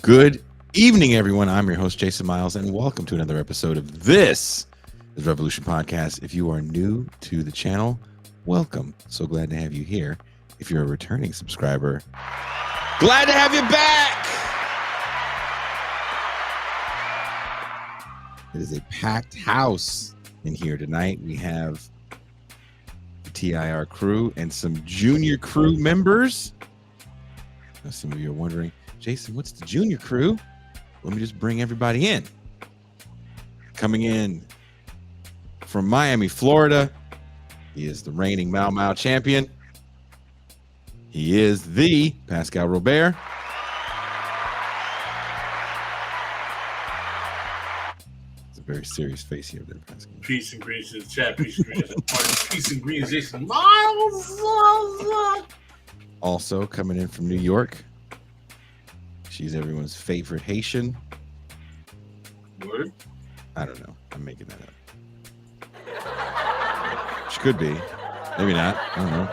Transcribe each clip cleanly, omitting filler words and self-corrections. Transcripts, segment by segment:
Good evening, everyone. I'm your host, Jason Myles, and welcome to another episode of This is Revolution Podcast. If you are new to the channel, welcome. So glad to have you here. If you're a returning subscriber, glad to have you back. It is a packed house in here tonight. We have the TIR crew and some junior crew members. Now, some of you are wondering, Jason, what's the junior crew? Let me just bring everybody in. Coming in from Miami, Florida, he is the reigning Mau Mau champion. He is the Pascal Robert. It's a very serious face here, there, Pascal. Peace and greens to the chat. Peace and greens. Peace and greens, Jason Myles. Also coming in from New York, she's everyone's favorite Haitian. Word? I don't know. I'm making that up. She could be. Maybe not. I don't know.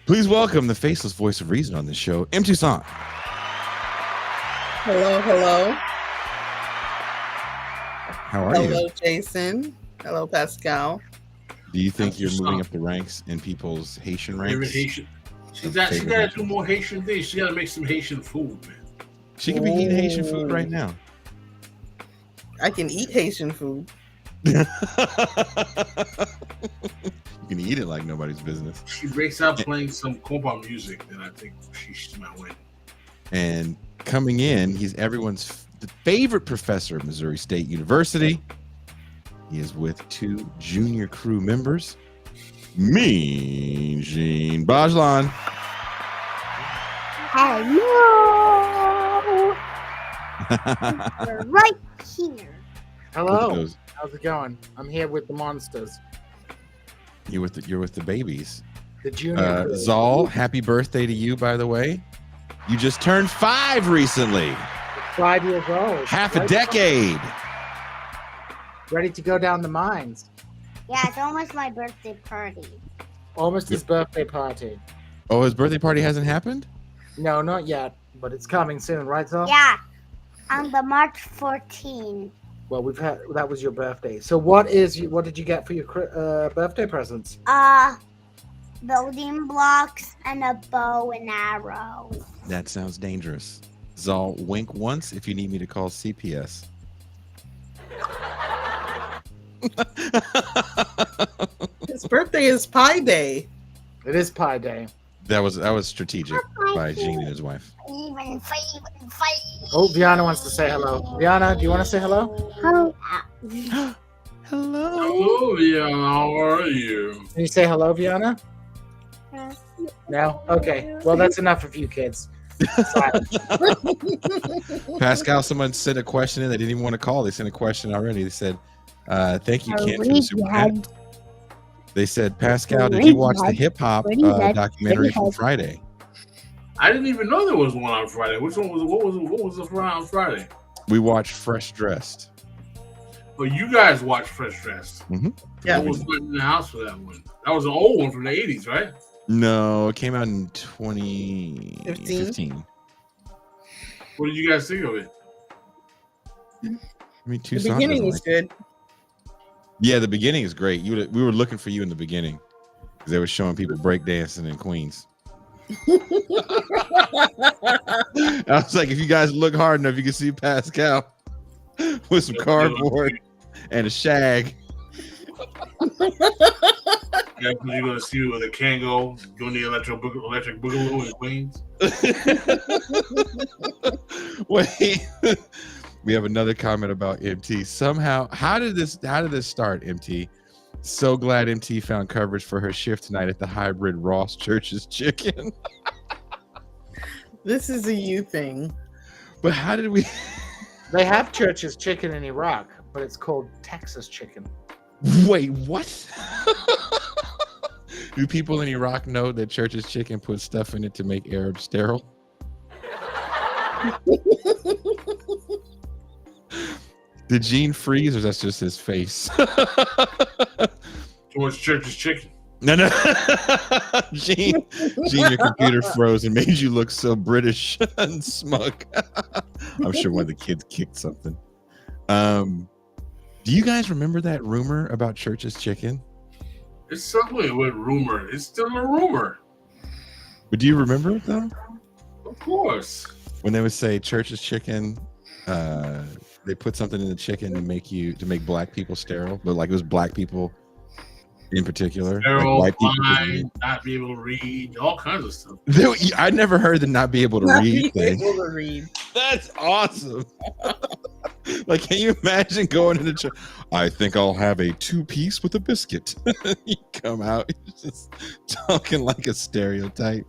Please welcome the faceless voice of reason on this show, M. Toussaint. Hello, hello. How are Hello, you? Jason. Hello, Pascal. Do you think How's you're your moving son? up the ranks in people's Haitian Favorite ranks? Haitian. She got to do more Haitian things. She got to make some Haitian food, man. She could be eating Haitian food right now. I can eat Haitian food. You can eat it like nobody's business. She breaks out playing some compa music, then I think she might win. And coming in, he's everyone's favorite professor of Missouri State University. He is with two junior crew members, Mean Gene Bajlan. Hello. We're right here. Hello. How's it going? I'm here with the monsters. You're with the babies. The junior. crew. Zal, happy birthday to you, by the way. You just turned 5 recently. 5 years old. Half a Right? decade. Ready to go down the mines. Yeah, it's almost my birthday party. Almost his birthday party. Oh, his birthday party hasn't happened? No, not yet, but it's coming soon, right, Zal? Yeah, on the March 14. Well, that was your birthday. So what did you get for your birthday presents? Building blocks and a bow and arrow. That sounds dangerous. Zal, wink once if you need me to call CPS. His birthday is Pi Day. It is Pie Day. That was strategic by Gene and his wife. Even fight. Oh, Viana wants to say hello. Viana, do you want to say hello? Hello. Hello. Hello, yeah, how are you? Can you say hello, Viana? No? Okay. Well, that's enough of you kids. Pascal, someone sent a question in. They didn't even want to call. They sent a question already. They said, thank you, Kent, for the super chat. They said, Pascal, did you watch the hip hop documentary from Friday? I didn't even know there was one on Friday. Which one was it? What was the one on Friday? We watched Fresh Dressed. Oh, you guys watched Fresh Dressed. Mm-hmm. Yeah. I was not in the house for that one. That was an old one from the 80s, right? No, it came out in 2015. What did you guys think of it? I mean, The beginning was good. Yeah, the beginning is great. We were looking for you in the beginning because they were showing people breakdancing in Queens. I was like, if you guys look hard enough, you can see Pascal with some cardboard and a shag. Yeah, because you're going to see with a Kango doing the electric boogaloo in Queens. Wait, we have another comment about MT. Somehow, how did this start, MT? So glad MT found coverage for her shift tonight at the hybrid Ross Church's Chicken. This is a you thing. But how did we? They have Church's Chicken in Iraq, but it's called Texas Chicken. Wait, what? Do people in Iraq know that Church's Chicken puts stuff in it to make Arabs sterile? Did Gene freeze, or that's just his face? Towards Church's Chicken. No. Gene, your computer froze and made you look so British and smug. I'm sure one of the kids kicked something. Do you guys remember that rumor about Church's Chicken? It's something with rumor. It's still a rumor. But do you remember it though? Of course. When they would say Church's Chicken, they put something in the chicken to make black people sterile, but like it was black people in particular. Sterile, like white people blind, not be able to read, all kinds of stuff. I never heard the not be able to Not read being thing. able to read. That's awesome. Like, can you imagine going into church? I think I'll have a 2-piece with a biscuit. You come out, you're just talking like a stereotype.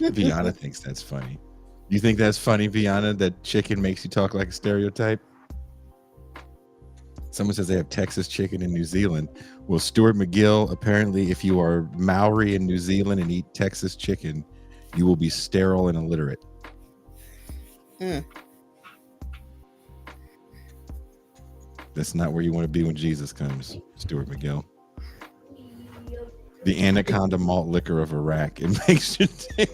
Viana thinks that's funny. You think that's funny, Viana, that chicken makes you talk like a stereotype? Someone says they have Texas chicken in New Zealand. Well, Stuart McGill, apparently, if you are Maori in New Zealand and eat Texas chicken, you will be sterile and illiterate. That's not where you want to be when Jesus comes, Stuart McGill. The anaconda malt liquor of Iraq. It makes you think.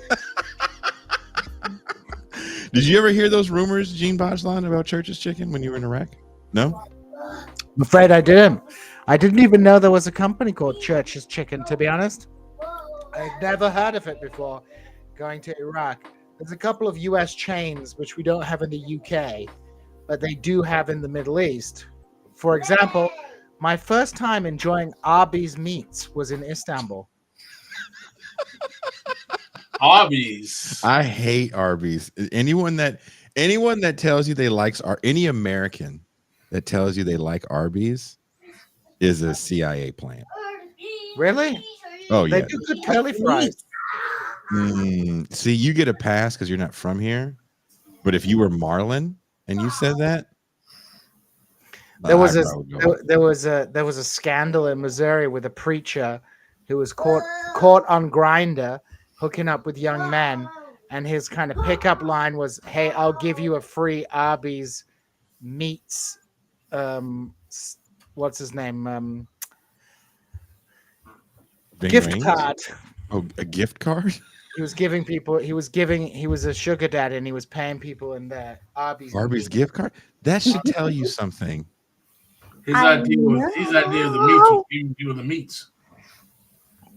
Did you ever hear those rumors, Gene Bajlan, about Church's Chicken when you were in Iraq? No? I'm afraid I didn't. I didn't even know there was a company called Church's Chicken, to be honest. I'd never heard of it before going to Iraq. There's a couple of US chains which we don't have in the UK, but they do have in the Middle East. For example, my first time enjoying Arby's meats was in Istanbul. Arby's. I hate Arby's. Anyone that tells you they likes any American that tells you they like Arby's is a CIA plant. Really? Oh yeah. They do good curly fries. See, you get a pass because you're not from here. But if you were Marlon and you said that, there was a scandal in Missouri with a preacher who was caught on Grindr hooking up with young men, and his kind of pickup line was, "Hey, I'll give you a free Arby's meats." What's his name? Gift Rings? card. Oh, a gift card? He was giving people. He was a sugar daddy, and he was paying people in their Arby's gift card? That should tell you something. His idea of the meats was giving people the meats.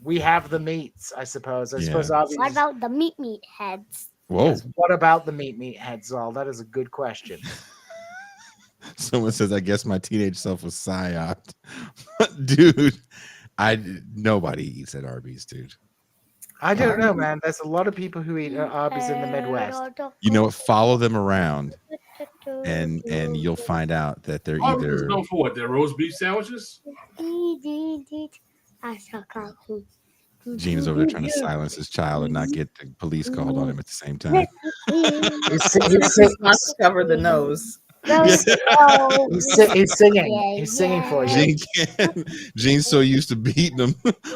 We have the meats, I suppose. I suppose Arby's. What about the meat heads? Whoa. Yes, what about the meat heads, Zal? That is a good question. Someone says, I guess my teenage self was psyoped. Dude, nobody eats at Arby's, dude. I don't know, man. There's a lot of people who eat Arby's in the Midwest. You know what? Follow them around, and you'll find out that they're Arby's is either. known for what? Their roast beef sandwiches? Gene is over there trying to silence his child and not get the police called on him at the same time. He's not to cover the nose. He's singing. He's singing for you. Gene's so used to beating him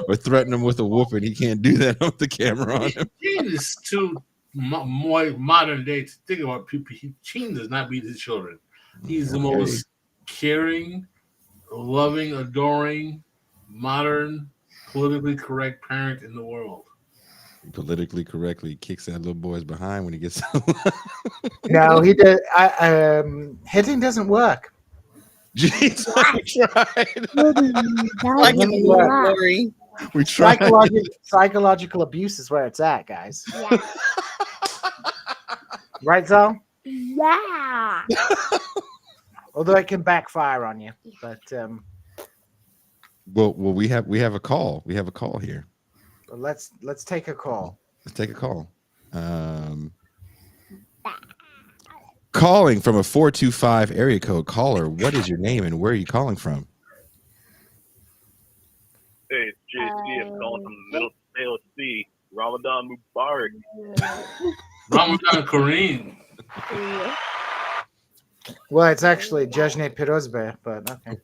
or threatening him with a whooping, he can't do that with the camera on him. Gene is too more modern day to think about people. Gene does not beat his children. He's the most caring, loving, adoring, modern, politically correct parent in the world. Politically correctly kicks that little boy's behind when he gets. No, he did. Hitting doesn't work. Jeez, I tried. Like in the glory. We tried. Psychological abuse is where it's at, guys. Yeah. Right, Zal? Yeah. Although it can backfire on you, but Well, we have a call. We have a call here. let's take a call. Let's take a call. Calling from a 425 area code. Caller, what is your name and where are you calling from? Hey, it's JC. I'm calling from the Middle Tennessee. Ramadan Mubarak. Ramadan Kareem. Well, it's actually Jajne Pirozbe, but okay.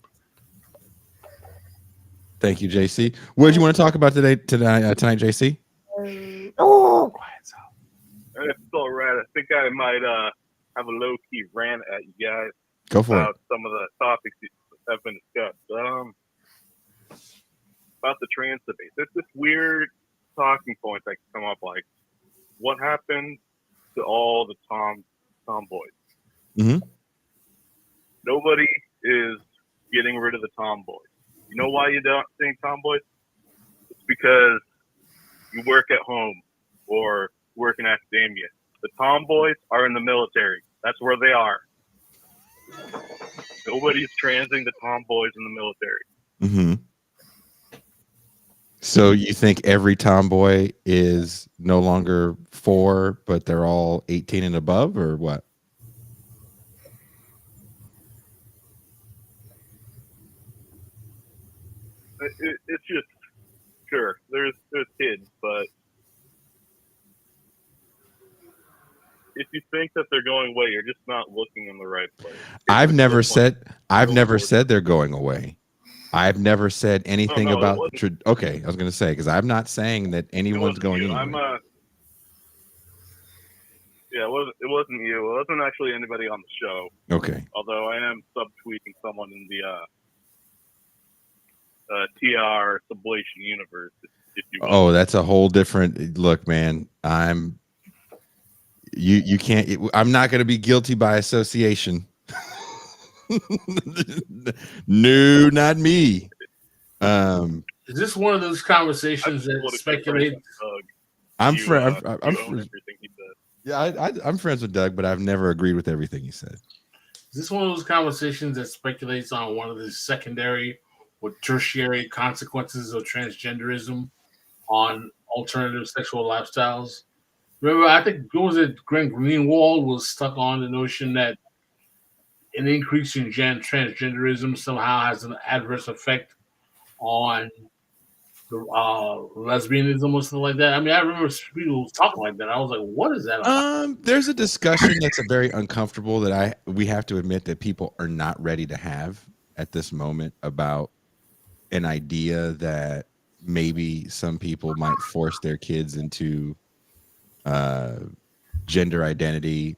Thank you, JC. What did you want to talk about tonight, JC? Oh, quiet, Zal. It's all right. I think I might have a low-key rant at you guys Go for it. about some of the topics have been discussed. About the trans debate, there's this weird talking point that can come up, like, what happened to all the tomboys? Mhm. Nobody is getting rid of the tomboys. You know why you don't think tomboys? It's because you work at home or work in academia. The tomboys are in the military. That's where they are. Nobody's transing the tomboys in the military. Mm-hmm. So you think every tomboy is no longer 4, but they're all 18 and above, or what? It's just, sure, there's kids, but if you think that they're going away, you're just not looking in the right place. I've never said forward. they're going away. I've never said anything No, it about. wasn't. Okay, I was going to say, because I'm not saying that It anyone's wasn't going you. anywhere. Yeah, it wasn't you. It wasn't actually anybody on the show. Okay. Although I am subtweeting someone in the TR Sublation universe, if you will. Oh, that's a whole different look, man. You can't. I'm not going to be guilty by association. No, not me. Is this one of those conversations that speculate? I'm own friends. everything he said. Yeah, I'm friends with Doug, but I've never agreed with everything he said. Is this one of those conversations that speculates on one of the secondary or tertiary consequences of transgenderism on alternative sexual lifestyles? Remember, I think who was it? Grant Greenwald was stuck on the notion that an increase in transgenderism somehow has an adverse effect on lesbianism or something like that. I mean, I remember people talking like that. I was like, "What is that about?" There's a discussion that's a very uncomfortable that we have to admit that people are not ready to have at this moment about an idea that maybe some people might force their kids into gender identity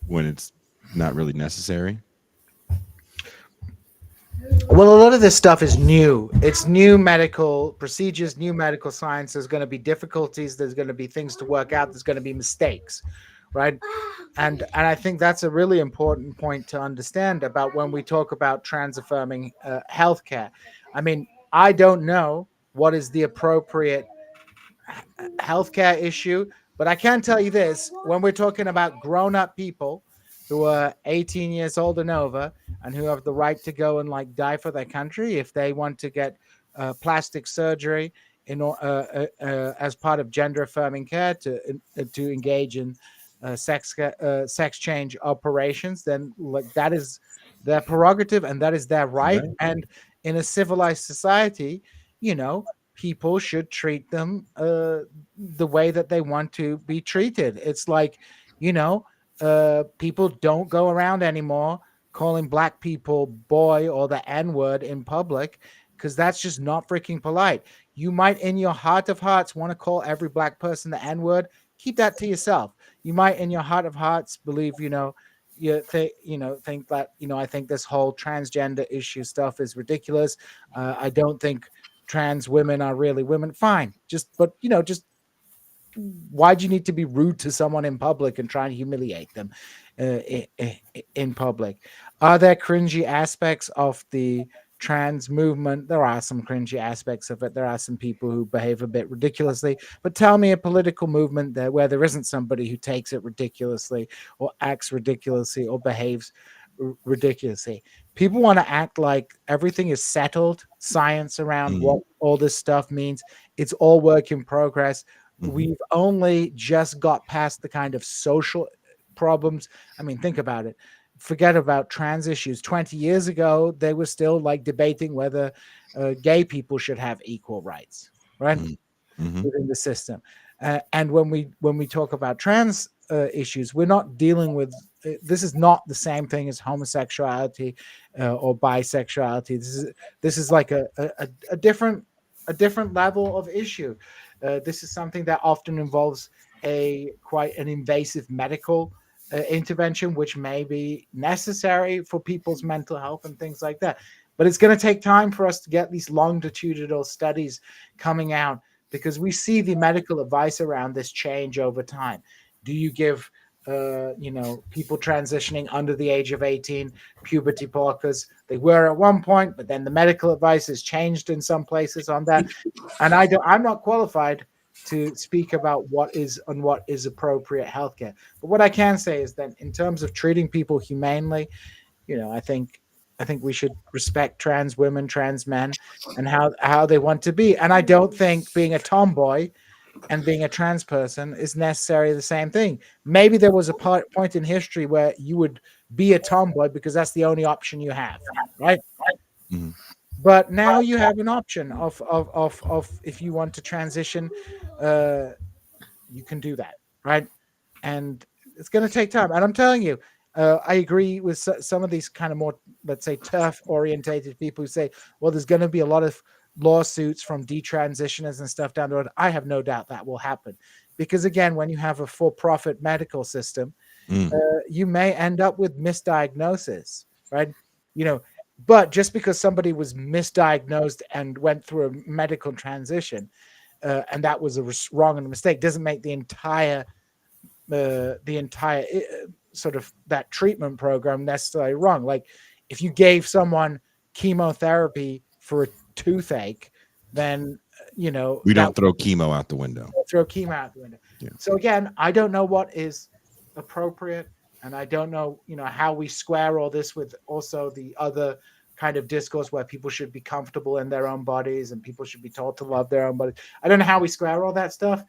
when it's not really necessary. Well, a lot of this stuff is new. It's new medical procedures, new medical science. There's going to be difficulties. There's going to be things to work out. There's going to be mistakes, right? And I think that's a really important point to understand about when we talk about trans affirming healthcare. I mean, I don't know what is the appropriate healthcare issue, but I can tell you this: when we're talking about grown-up people who are 18 years old and over and who have the right to go and like die for their country if they want to get plastic surgery as part of gender affirming care to engage in sex change operations, then like that is their prerogative and that is their right. And in a civilized society, people should treat them the way that they want to be treated. It's like, people don't go around anymore calling black people boy or the N-word in public because that's just not freaking polite. You might, in your heart of hearts, want to call every black person the N-word. Keep that to yourself. You might, in your heart of hearts, believe, think that, I think this whole transgender issue stuff is ridiculous. I don't think trans women are really women. Fine. Just why do you need to be rude to someone in public and try and humiliate them in public? Are there cringy aspects of the trans movement? There are some cringy aspects of it. There are some people who behave a bit ridiculously, but tell me a political movement where there isn't somebody who takes it ridiculously or acts ridiculously or behaves ridiculously. People want to act like everything is settled science around what all this stuff means. It's all work in progress. We've only just got past the kind of social problems. I mean, think about it. Forget about trans issues. 20 years ago, they were still like debating whether gay people should have equal rights, right? Within the system. And when we talk about trans issues, we're not dealing with this is not the same thing as homosexuality or bisexuality. This is like a different level of issue. This is something that often involves quite an invasive medical intervention, which may be necessary for people's mental health and things like that. But it's going to take time for us to get these longitudinal studies coming out, because we see the medical advice around this change over time. Do you give people transitioning under the age of 18 puberty blockers? They were at one point, but then the medical advice has changed in some places on that. And I'm not qualified to speak about what is appropriate healthcare. But what I can say is that in terms of treating people humanely, I think we should respect trans women, trans men, and how they want to be. And I don't think being a tomboy and being a trans person is necessarily the same thing. Maybe there was a point in history where you would be a tomboy because that's the only option you have, right? Mm-hmm. But now you have an option of if you want to transition, you can do that, right? And it's going to take time. And I'm telling you, I agree with some of these kind of more, let's say, turf orientated people who say, well, there's going to be a lot of lawsuits from detransitioners and stuff down the road. I have no doubt that will happen, because again, when you have a for-profit medical system, you may end up with misdiagnosis, right? But just because somebody was misdiagnosed and went through a medical transition, and that was a wrong and a mistake, doesn't make the entire sort of that treatment program necessarily wrong. Like if you gave someone chemotherapy for a toothache, then we don't throw chemo out the window. Throw chemo out the window. Yeah. So again, I don't know what is appropriate, and I don't know, how we square all this with also the other kind of discourse where people should be comfortable in their own bodies and people should be taught to love their own bodies. I don't know how we square all that stuff,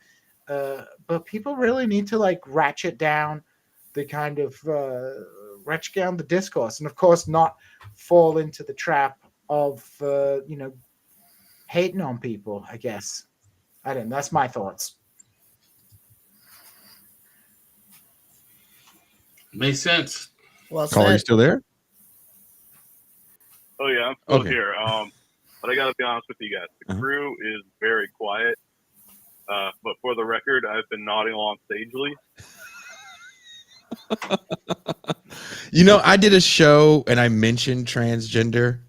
but people really need to ratchet down the kind of ratchet down the discourse, and of course not fall into the trap of hating on people. I guess I don't know. That's my thoughts. Makes sense. Well, Carl, are you still there? Oh yeah, I'm still here. But I gotta be honest with you guys. The crew is very quiet. But for the record, I've been nodding along sagely. I did a show and I mentioned transgender,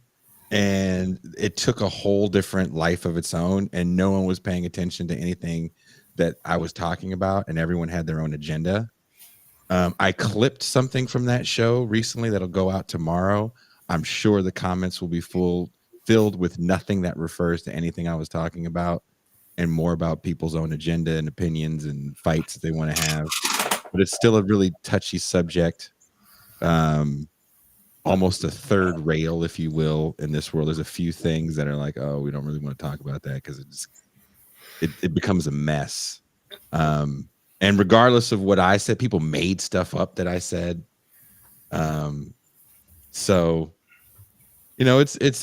and it took a whole different life of its own, and no one was paying attention to anything that I was talking about, and everyone had their own agenda. I clipped something from that show recently that'll go out tomorrow. I'm sure the comments will be filled with nothing that refers to anything I was talking about, and more about people's own agenda and opinions and fights that they want to have. But it's still a really touchy subject, almost a third rail, if you will, in this world. There's a few things that are like, oh, we don't really want to talk about that because it becomes a mess. And regardless of what I said, people made stuff up that I said. So, it's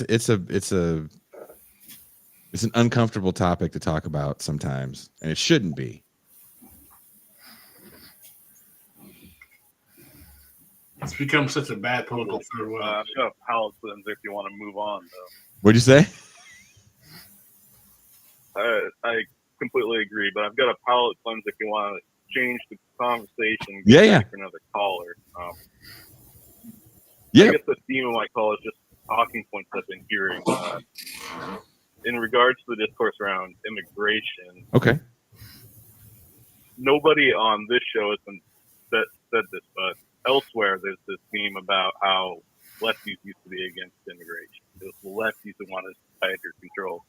an uncomfortable topic to talk about sometimes, and it shouldn't be. It's become such a bad political farewell. I've got a palate cleanser if you want to move on, though. What'd you say? I completely agree, but I've got a palate cleanser if you want to change the conversation. Yeah. For another caller. Yeah. I guess the theme of my call is just talking points I've been hearing. In regards to the discourse around immigration. Okay. Nobody on this show has said this, but elsewhere there's this theme about how lefties used to be against immigration. It was the lefties who wanted tighter control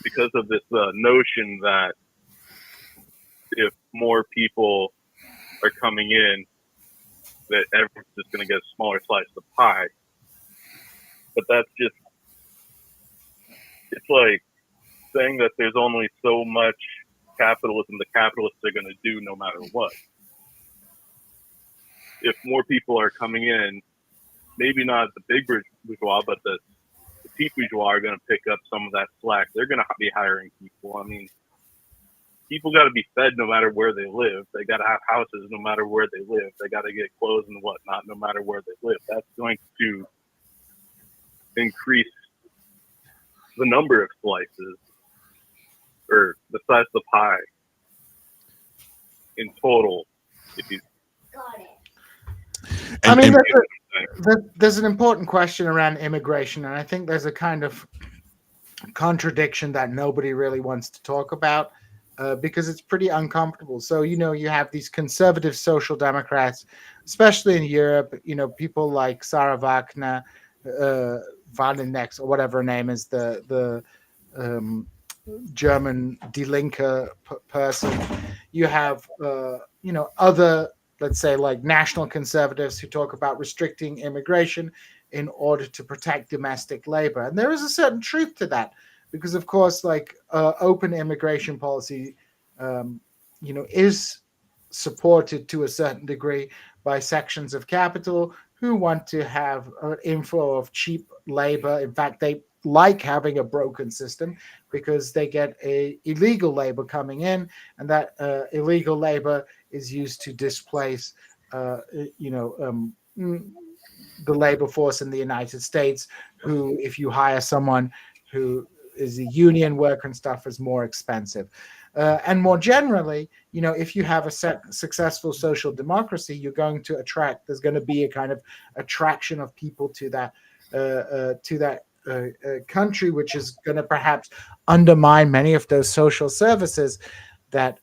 because of this notion that if more people are coming in, that everyone's just going to get a smaller slice of the pie. But that's just, it's like saying that there's only so much capitalism the capitalists are going to do no matter what. If more people are coming in, maybe not the big bourgeois, but the petite bourgeois are going to pick up some of that slack. They're going to be hiring people. I mean, people got to be fed no matter where they live. They got to have houses no matter where they live. They got to get clothes and whatnot no matter where they live. That's going to increase the number of slices or the size of the pie in total. If you Got it. I mean, There's an important question around immigration, and I think there's a kind of contradiction that nobody really wants to talk about because it's pretty uncomfortable. So, you have these conservative social democrats, especially in Europe, people like Sarah Wagner, Wallennex, or whatever her name is, the German Die Linke person. You have, other, let's say, like national conservatives who talk about restricting immigration in order to protect domestic labor. And there is a certain truth to that because, of course, like open immigration policy, is supported to a certain degree by sections of capital who want to have an inflow of cheap labor. In fact, they like having a broken system because they get illegal labor coming in, and that illegal labor is used to displace, the labor force in the United States, who, if you hire someone who is a union worker and stuff, is more expensive. And more generally, if you have a successful social democracy, you're going to attract. There's going to be a kind of attraction of people to that country, which is going to perhaps undermine many of those social services that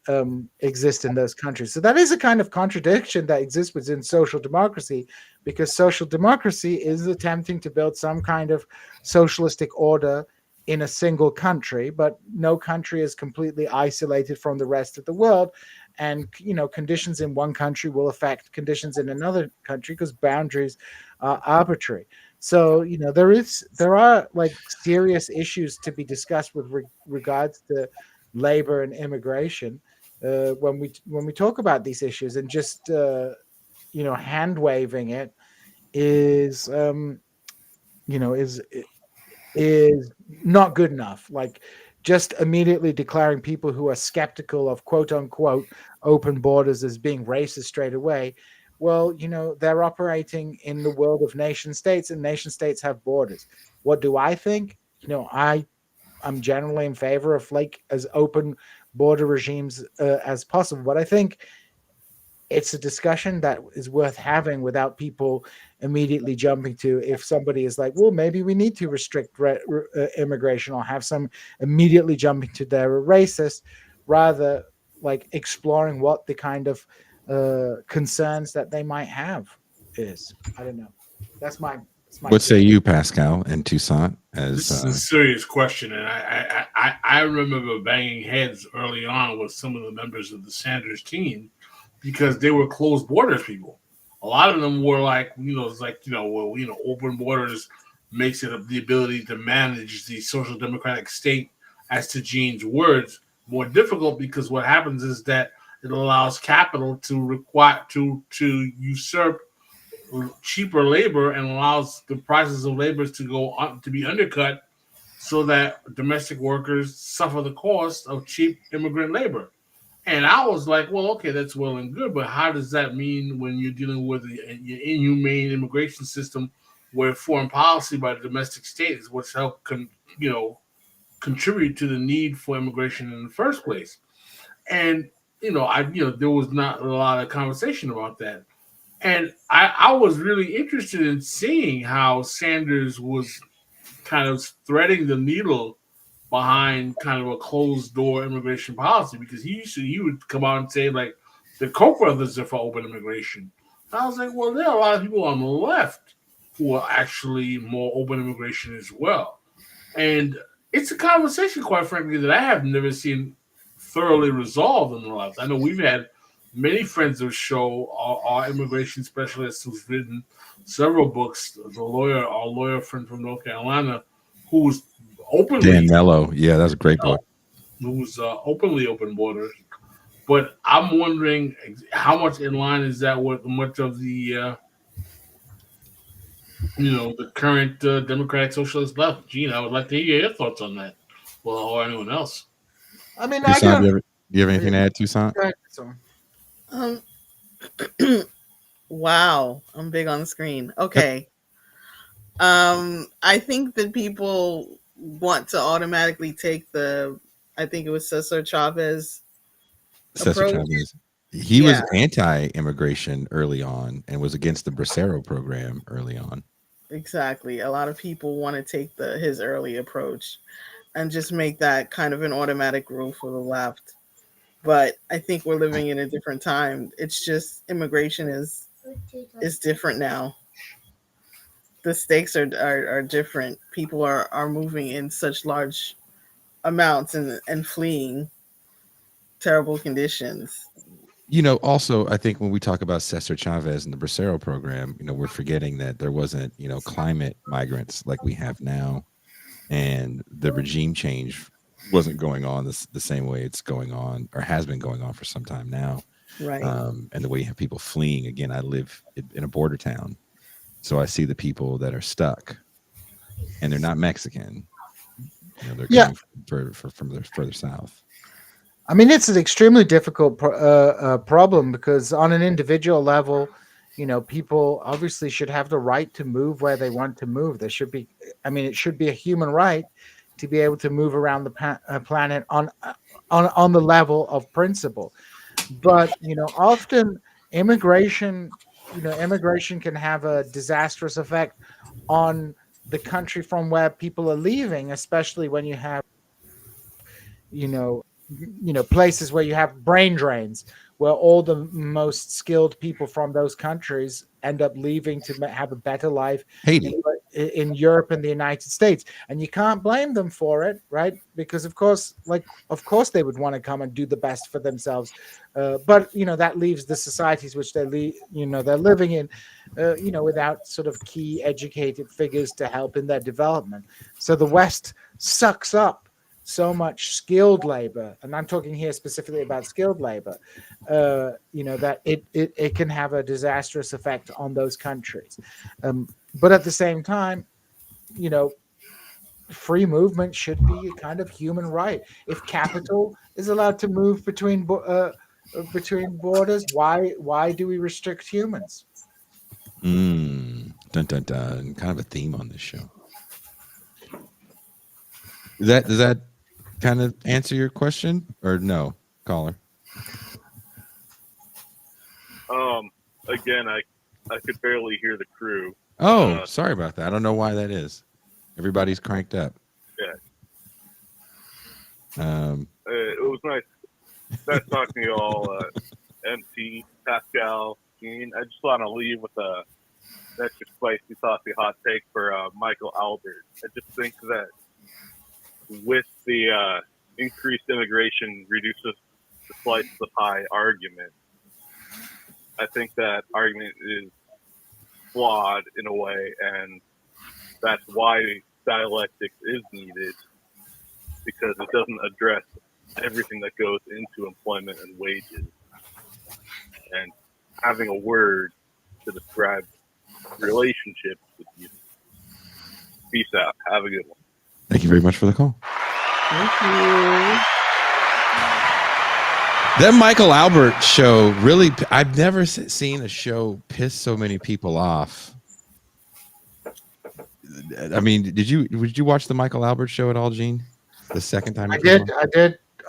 exist in those countries. So that is a kind of contradiction that exists within social democracy, because social democracy is attempting to build some kind of socialistic order in a single country, but no country is completely isolated from the rest of the world. And, conditions in one country will affect conditions in another country because boundaries are arbitrary. So, there are like serious issues to be discussed with regards to labor and immigration when we talk about these issues, and just hand waving it is is not good enough. Like, just immediately declaring people who are skeptical of quote unquote open borders as being racist straight away. Well, they're operating in the world of nation states, and nation states have borders. What do I think? I'm generally in favor of like as open border regimes as possible, but I think it's a discussion that is worth having without people immediately jumping to, if somebody is like, well, maybe we need to restrict immigration, or have some immediately jumping to they're racist, rather like exploring what the kind of concerns that they might have is. I don't know. That's my What say you, Pascal and Toussaint? This is a serious question, and I remember banging heads early on with some of the members of the Sanders team because they were closed borders people. A lot of them were like, it's like, open borders makes it the ability to manage the social democratic state, as to Gene's words, more difficult, because what happens is that it allows capital to usurp cheaper labor and allows the prices of labor to be undercut, so that domestic workers suffer the cost of cheap immigrant labor. And I was like, well, okay, that's well and good, but how does that mean when you're dealing with an inhumane immigration system where foreign policy by the domestic state is what's helped contribute to the need for immigration in the first place? And there was not a lot of conversation about that. And I was really interested in seeing how Sanders was kind of threading the needle behind kind of a closed door immigration policy, because he would come out and say, like, the Koch brothers are for open immigration. And I was like, well, there are a lot of people on the left who are actually more open immigration as well. And it's a conversation, quite frankly, that I have never seen thoroughly resolved in the left. I know we've had many friends of the show, our immigration specialists who's written several books. Our lawyer friend from North Carolina, who's openly Dan Mello. Yeah, that's a great book. Who's openly open borders. But I'm wondering how much in line is that with much of the the current Democratic Socialist left. Gene, I would like to hear your thoughts on that. Well, or anyone else. I mean, Toussaint, do you have anything to add, Toussaint? Wow, I'm big on the screen. Okay. I think that people want to automatically take I think it was Cesar Chavez approach. He was Yeah. anti-immigration early on and was against the Bracero program early on. Exactly. A lot of people want to take his early approach and just make that kind of an automatic rule for the left. But I think we're living in a different time. It's just immigration is different now. The stakes are different. People are moving in such large amounts and fleeing terrible conditions. Also, I think when we talk about Cesar Chavez and the Bracero program, we're forgetting that there wasn't, climate migrants like we have now, and the regime change wasn't going on the same way it's going on or has been going on for some time now. Right. And the way you have people fleeing. Again, I live in a border town, so I see the people that are stuck, and they're not Mexican. They're Yeah. coming from the further south. I mean, it's an extremely difficult problem because on an individual level, people obviously should have the right to move where they want to move. There should be, it should be a human right to be able to move around the planet on the level of principle. But often immigration, immigration can have a disastrous effect on the country from where people are leaving, especially when you have places where you have brain drains, where all the most skilled people from those countries end up leaving to have a better life Haiti. in Europe and the United States. And you can't blame them for it, right? Because of course they would want to come and do the best for themselves, but that leaves the societies which they're living in without sort of key educated figures to help in their development. So the West sucks up so much skilled labor, and I'm talking here specifically about skilled labor, that it can have a disastrous effect on those countries. But at the same time, free movement should be a kind of human right. If capital is allowed to move between borders, why do we restrict humans? Dun dun dun. Kind of a theme on this show. Does that kind of answer your question or no, caller? Again, I could barely hear the crew. Oh, sorry about that. I don't know why that is. Everybody's cranked up. Yeah. It was nice talking to you all, MT, Pascal, Gene. I just want to leave with a extra spicy, saucy hot take for Michael Albert. I just think that with the increased immigration reduces the slice of the pie argument, I think that argument is flawed in a way, and that's why dialectics is needed, because it doesn't address everything that goes into employment and wages. And having a word to describe relationships with you. Peace out. Have a good one. Thank you very much for the call. Thank you. That Michael Albert show really, I've never seen a show piss so many people off. I mean, did you watch the Michael Albert show at all, Gene? The second time? I did.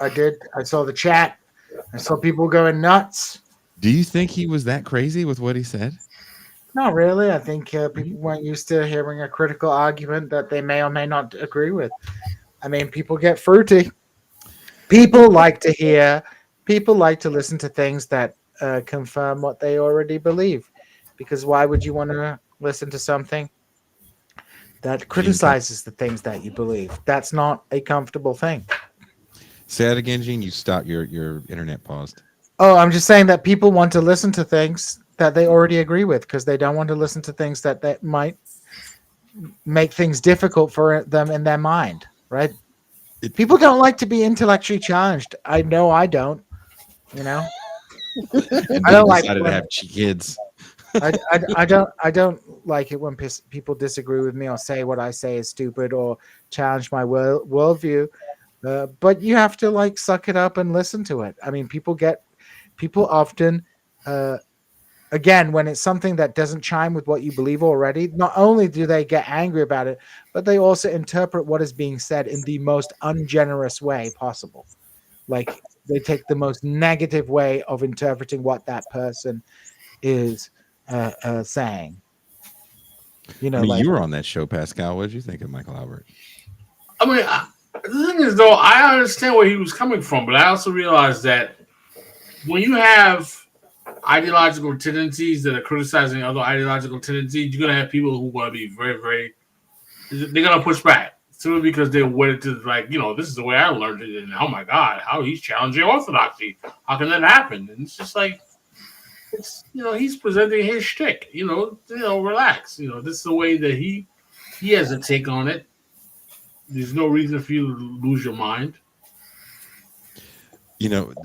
I saw the chat. I saw people going nuts. Do you think he was that crazy with what he said? Not really. I think people weren't used to hearing a critical argument that they may or may not agree with. I mean, people get fruity. People like to listen to things that confirm what they already believe. Because why would you want to listen to something that criticizes the things that you believe? That's not a comfortable thing. Say that again, Gene. You stopped. Your internet paused. Oh, I'm just saying that people want to listen to things that they already agree with because they don't want to listen to things that might make things difficult for them in their mind, right? People don't like to be intellectually challenged. I know I don't. And I don't like decided to have kids. I don't like it when people disagree with me or say what I say is stupid or challenge my worldview. But you have to suck it up and listen to it. I mean, people often, again, when it's something that doesn't chime with what you believe already, not only do they get angry about it, but they also interpret what is being said in the most ungenerous way possible. Like they take the most negative way of interpreting what that person is saying. You know, I mean, like you were on that show, Pascal. What did you think of Michael Albert? I mean, the thing is, though, I understand where he was coming from, but I also realize that when you have ideological tendencies that are criticizing other ideological tendencies, you're gonna have people who want to be very, very. They're gonna push back simply because they're wedded to like, this is the way I learned it, and oh my god, how he's challenging orthodoxy. How can that happen? And it's just like, he's presenting his shtick. Relax. This is the way that he has a take on it. There's no reason for you to lose your mind.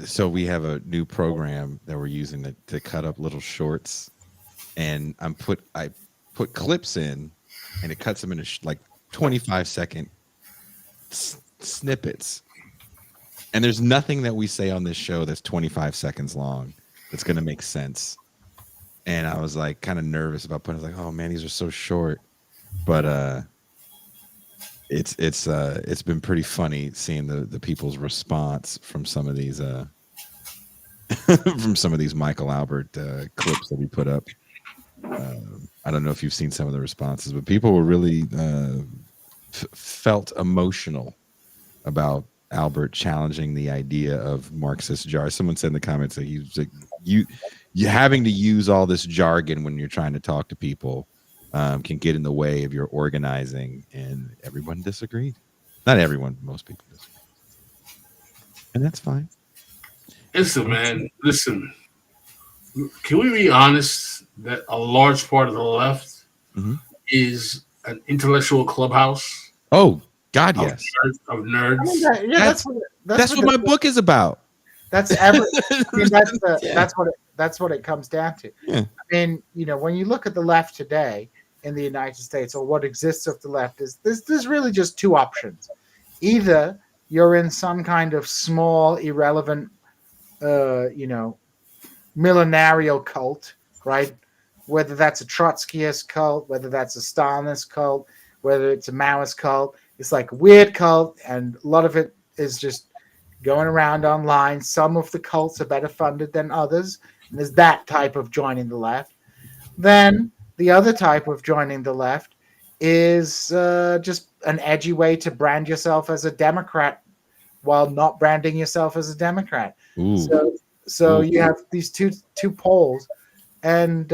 So we have a new program that we're using to cut up little shorts, and I put clips in, and it cuts them into like 25-second snippets. And there's nothing that we say on this show that's 25 seconds long that's going to make sense. And I was like kind of nervous about putting, like, oh man, these are so short. But it's been pretty funny seeing the people's response from some of these Michael Albert clips that we put up. I don't know if you've seen some of the responses, but people were really felt emotional about Albert challenging the idea of Marxist jar. Someone said in the comments that he's like, you having to use all this jargon when you're trying to talk to people can get in the way of your organizing, and everyone disagreed. Not everyone, most people disagreed, and that's fine. Listen, man. Listen. Can we be honest that a large part of the left is an intellectual clubhouse? Oh God, yes. Of nerds. I mean, that's what my book is about. That's that's what it comes down to. Yeah. I mean, when you look at the left today in the United States, or what exists of the left, is there's really just two options. Either you're in some kind of small, irrelevant, millenarial cult, right? Whether that's a Trotskyist cult, whether that's a Stalinist cult, whether it's a Maoist cult, it's like a weird cult, and a lot of it is just going around online. Some of the cults are better funded than others, and there's that type of joining the left. Then the other type of joining the left is just an edgy way to brand yourself as a Democrat while not branding yourself as a Democrat. Ooh. So you have these two poles, and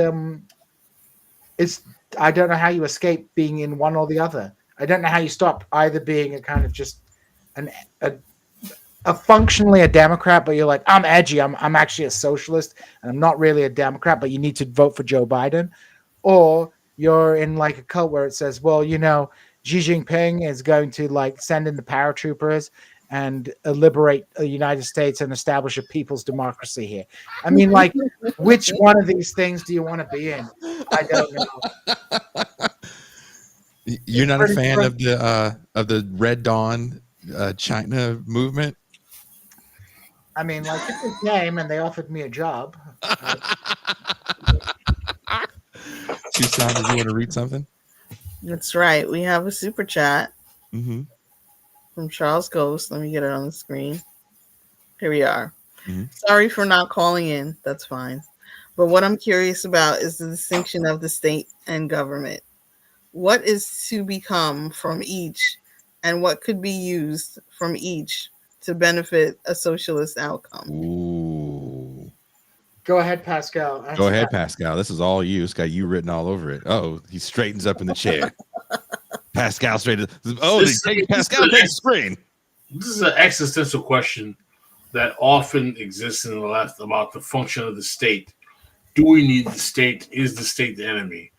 I don't know how you escape being in one or the other. I don't know how you stop either being a kind of just a functionally a Democrat, but you're like, I'm edgy, I'm actually a socialist, and I'm not really a Democrat, but you need to vote for Joe Biden. Or you're in like a cult where it says, well, Xi Jinping is going to like send in the paratroopers and liberate the United States and establish a people's democracy here. I mean, like, which one of these things do you want to be in? I don't know. You're not a fan of the Red Dawn China movement? I mean, like, if they came and they offered me a job. Tucson, did you want to read something? That's right. We have a super chat Mm-hmm. from Charles Ghost. Let me get it on the screen. Here we are. Mm-hmm. Sorry for not calling in. That's fine. But what I'm curious about is the distinction of the state and government. What is to become from each, and what could be used from each to benefit a socialist outcome? Ooh. Go ahead, Pascal. Go ahead, Pascal. This is all you. It's got you written all over it. Oh, he straightens up in the chair. Pascal straightens. Oh, Pascal takes the screen. This is an existential question that often exists in the left about the function of the state. Do we need the state? Is the state the enemy?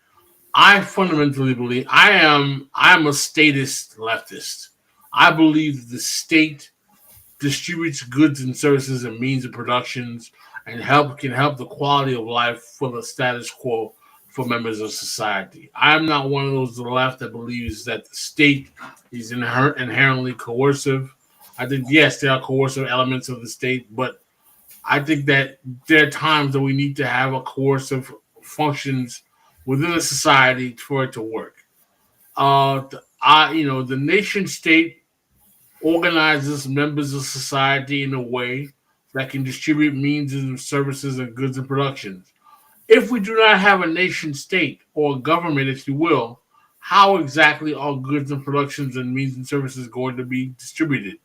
I fundamentally believe I'm a statist leftist. I believe the state distributes goods and services and means of productions and can help the quality of life for the status quo for members of society. I'm not one of those to the left that believes that the state is inherently coercive. I think, yes, there are coercive elements of the state, but I think that there are times that we need to have a coercive functions within a society for it to work. The nation state organizes members of society in a way that can distribute means and services and goods and productions. If we do not have a nation state or government, if you will, how exactly are goods and productions and means and services going to be distributed?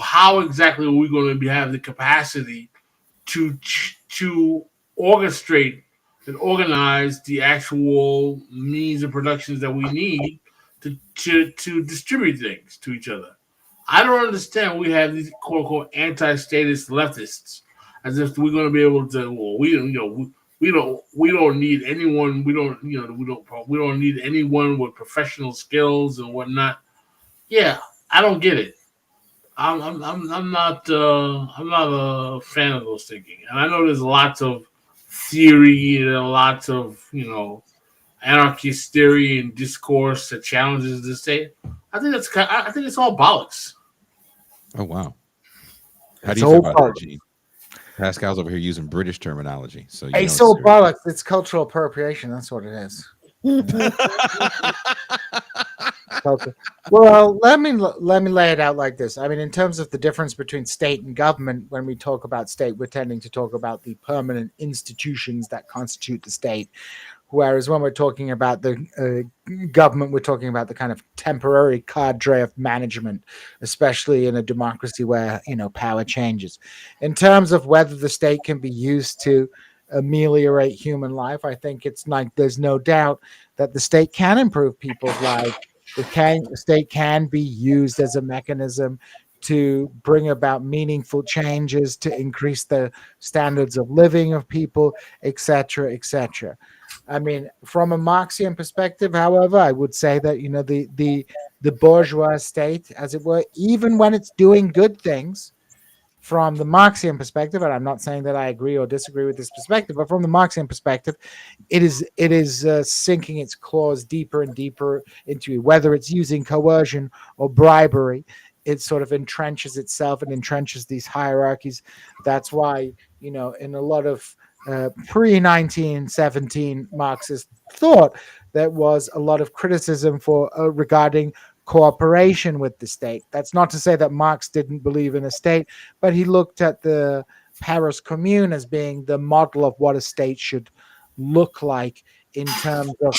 How exactly are we going to have the capacity to orchestrate and organize the actual means and productions that we need to distribute things to each other? I don't understand. We have these quote unquote anti-statist leftists, as if we're going to be able to. Well, we don't need anyone. We don't need anyone with professional skills and whatnot. Yeah, I don't get it. I'm not a fan of those thinking, and I know there's lots of theory and lots of anarchist theory and discourse that challenges the state. I think it's all bollocks. Oh wow. How It's do you feel all about that, bollocks. Gene? Pascal's over here using British terminology, so you It's know all it's serious. bollocks. It's cultural appropriation. That's what it is. Culture. Well, let me lay it out like this. I mean, in terms of the difference between state and government, when we talk about state, we're tending to talk about the permanent institutions that constitute the state. Whereas when we're talking about the government, we're talking about the kind of temporary cadre of management, especially in a democracy where power changes. In terms of whether the state can be used to ameliorate human life, I think it's like there's no doubt that the state can improve people's lives. The state can be used as a mechanism to bring about meaningful changes, to increase the standards of living of people, etc., etc. I mean, from a Marxian perspective, however, I would say that the bourgeois state, as it were, even when it's doing good things, from the Marxian perspective, and I'm not saying that I agree or disagree with this perspective, but from the Marxian perspective, it is sinking its claws deeper and deeper into it. Whether it's using coercion or bribery, it sort of entrenches itself and entrenches these hierarchies. That's why in a lot of pre-1917 Marxist thought, there was a lot of criticism for regarding cooperation with the state. That's not to say that Marx didn't believe in a state, but he looked at the Paris Commune as being the model of what a state should look like in terms of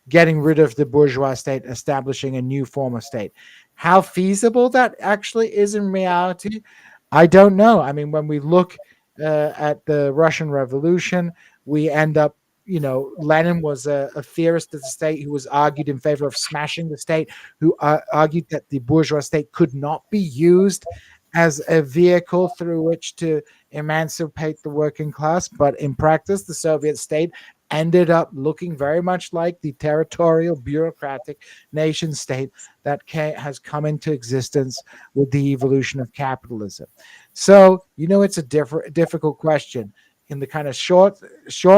getting rid of the bourgeois state, establishing a new form of state. How feasible that actually is in reality, I don't know. I mean, when we look at the Russian Revolution, we end up Lenin was a theorist of the state who was argued in favor of smashing the state, who argued that the bourgeois state could not be used as a vehicle through which to emancipate the working class. But in practice, the Soviet state ended up looking very much like the territorial bureaucratic nation state that has come into existence with the evolution of capitalism. So, it's a difficult question. In the kind of short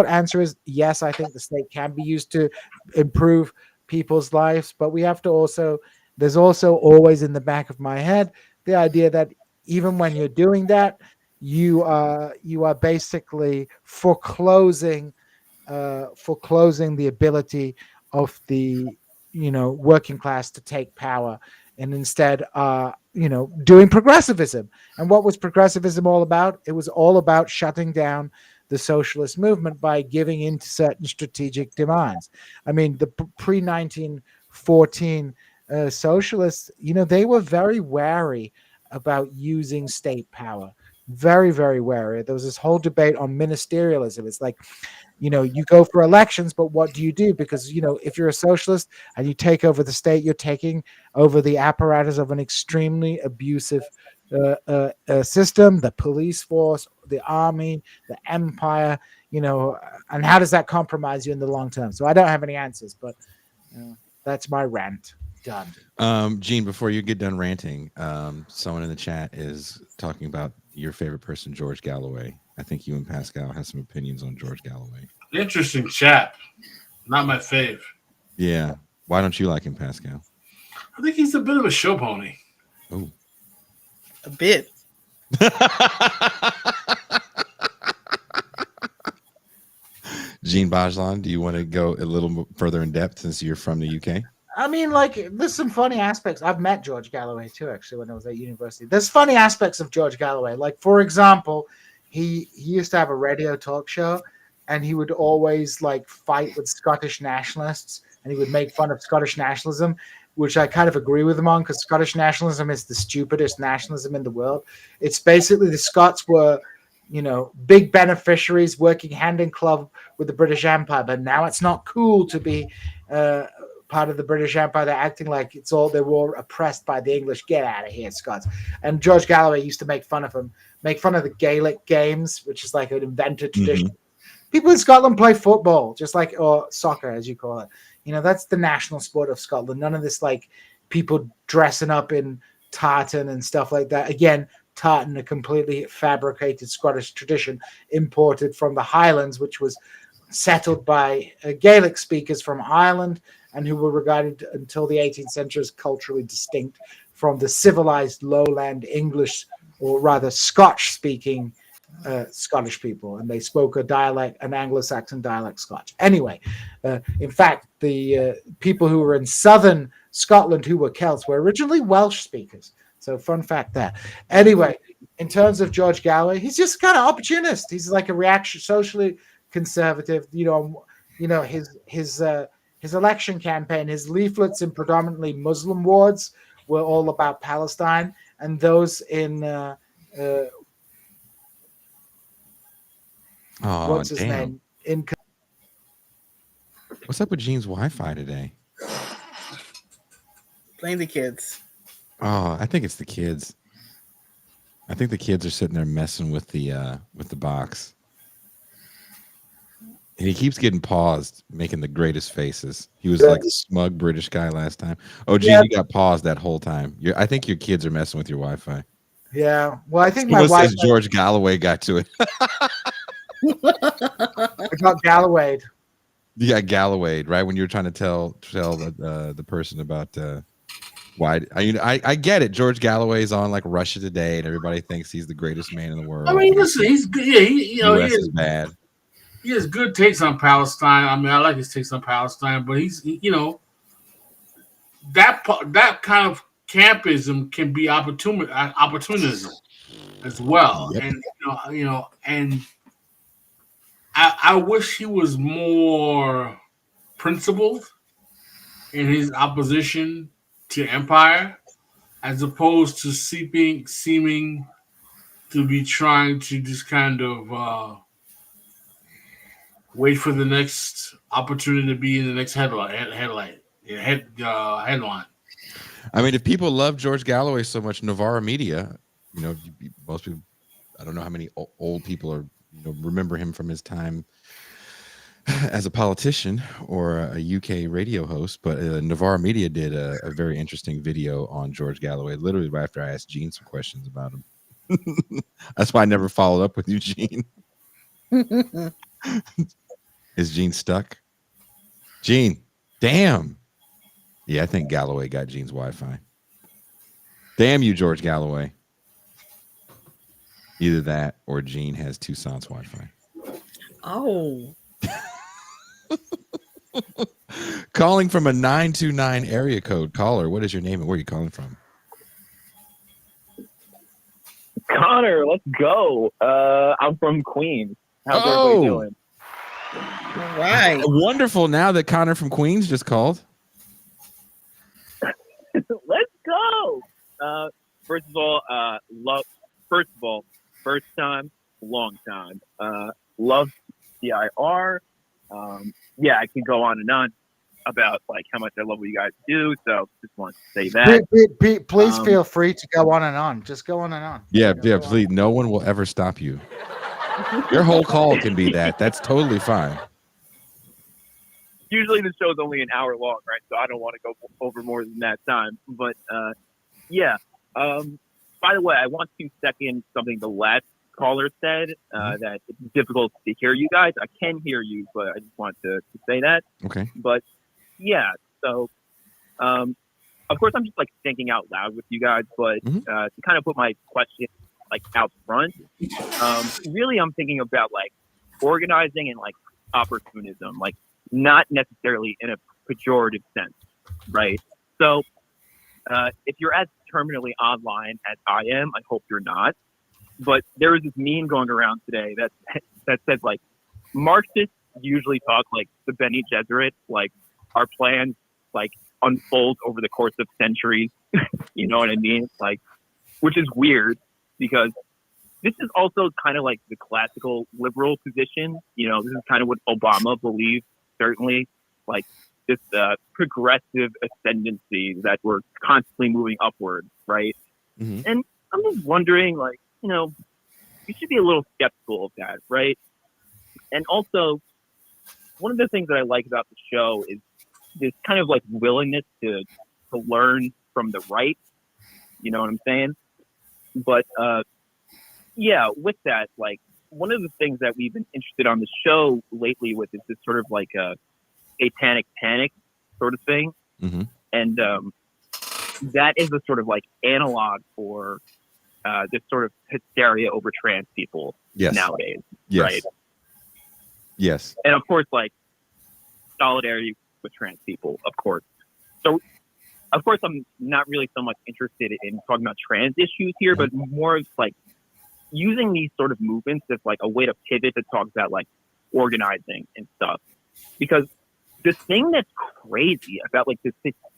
answer is yes, I think the state can be used to improve people's lives, but we have to there's also always in the back of my head the idea that even when you're doing that, you are basically foreclosing the ability of the working class to take power, and instead doing progressivism. And what was progressivism all about? It was all about shutting down the socialist movement by giving in to certain strategic demands. I mean, the pre-1914 socialists, they were very wary about using state power. Very, very wary. There was this whole debate on ministerialism. It's like, you go for elections, but what do you do? Because, if you're a socialist and you take over the state, you're taking over the apparatus of an extremely abusive system, the police force, the army, the empire, and how does that compromise you in the long term? So I don't have any answers, but that's my rant. Done. Gene, before you get done ranting, someone in the chat is talking about your favorite person, George Galloway. I think you and Pascal have some opinions on George Galloway. Interesting chap. Not my fave. Yeah. Why don't you like him, Pascal? I think he's a bit of a show pony. Oh. A bit. Gene Bajlan, do you want to go a little further in depth since you're from the UK? I mean, like, there's some funny aspects. I've met George Galloway too, actually, when I was at university. There's funny aspects of George Galloway. Like, for example, he used to have a radio talk show, and he would always like fight with Scottish nationalists, and he would make fun of Scottish nationalism, which I kind of agree with him on, because Scottish nationalism is the stupidest nationalism in the world. It's basically the Scots were, big beneficiaries working hand in glove with the British Empire, but now it's not cool to be part of the British Empire. They're acting like they were oppressed by the English. Get out of here, Scots. And George Galloway used to make fun of him, make fun of the Gaelic games, which is like an invented tradition. People in Scotland play football, or soccer, as you call it. That's the national sport of Scotland. None of this like people dressing up in tartan and stuff like that. Again, tartan, a completely fabricated Scottish tradition imported from the Highlands, which was settled by Gaelic speakers from Ireland, and who were regarded until the 18th century as culturally distinct from the civilized lowland English, or rather Scotch-speaking Scottish people, and they spoke a dialect, an Anglo-Saxon dialect Scotch. Anyway, in fact, the people who were in southern Scotland who were Celts were originally Welsh speakers. So fun fact there. Anyway, in terms of George Galloway, he's just kind of opportunist. He's like a reaction, socially conservative. His election campaign, his leaflets in predominantly Muslim wards were all about Palestine, and those in what's his name? What's up with Gene's Wi-Fi today? Blame the kids. Oh, I think it's the kids. I think the kids are sitting there messing with the box. And he keeps getting paused, making the greatest faces. He was like a smug British guy last time. Oh, Gene, you got paused that whole time. I think your kids are messing with your Wi-Fi. Yeah. Well, I think my wife says George Galloway got to it. I got Gallowayed. You got Gallowayed, right? When you were trying to tell the person about why. I get it. George Galloway's on like Russia Today, and everybody thinks he's the greatest man in the world. I mean, listen, he's good. Yeah, he is bad. He has good takes on Palestine. I mean, I like his takes on Palestine, but that kind of campism can be opportunism as well. Yep. And and I wish he was more principled in his opposition to empire, as opposed to seeming to be trying to just kind of wait for the next opportunity to be in the next headline. I mean, if people love George Galloway so much, Novara Media, most people, I don't know how many old people are, remember him from his time as a politician or a UK radio host, but Novara Media did a very interesting video on George Galloway, literally right after I asked Gene some questions about him. That's why I never followed up with you, Gene. Is Gene stuck? Gene, damn. Yeah, I think Galloway got Gene's Wi-Fi. Damn you, George Galloway. Either that or Gene has Toussaint's Wi-Fi. Oh. Calling from a 929 area code. Caller, what is your name and where are you calling from? Connor, let's go. I'm from Queens. How's everybody doing? All right. Wonderful. Now that Connor from Queens just called. Let's go. First of all, first time, long time. Love CIR. Yeah, I can go on and on about like how much I love what you guys do. So just want to say that. Please feel free to go on and on. Just go on and on. Yeah, please. No one will ever stop you. Your whole call can be that. That's totally fine. Usually the show's only an hour long, right? So I don't want to go over more than that time. But yeah. By the way, I want to second something the last caller said, that it's difficult to hear you guys. I can hear you, but I just want to say that. Okay. But yeah, so of course I'm just like thinking out loud with you guys, but to kind of put my question like out front, really I'm thinking about like organizing and like opportunism, like not necessarily in a pejorative sense. right? So if you're as terminally online as I am, I hope you're not. But there was this meme going around today that said like Marxists usually talk like the Bene Gesserit, like our plans like unfold over the course of centuries. You know what I mean? Like, which is weird because this is also kind of like the classical liberal position. You know, this is kind of what Obama believed, certainly, like this progressive ascendancy that we're constantly moving upward, right? Mm-hmm. And I'm just wondering, like, you know, you should be a little skeptical of that, right? And also, one of the things that I like about the show is this kind of like willingness to learn from the right. You know what I'm saying? But yeah, with that, like one of the things that we've been interested on the show lately with is this sort of like a satanic panic sort of thing, Mm-hmm. and that is a sort of like analog for this sort of hysteria over trans people Yes. nowadays, Yes. right? Yes. And of course, like solidarity with trans people, of course. So, of course, I'm not really so much interested in talking about trans issues here, but more of like using these sort of movements as like a way to pivot to talk about like organizing and stuff. Because the thing that's crazy about like this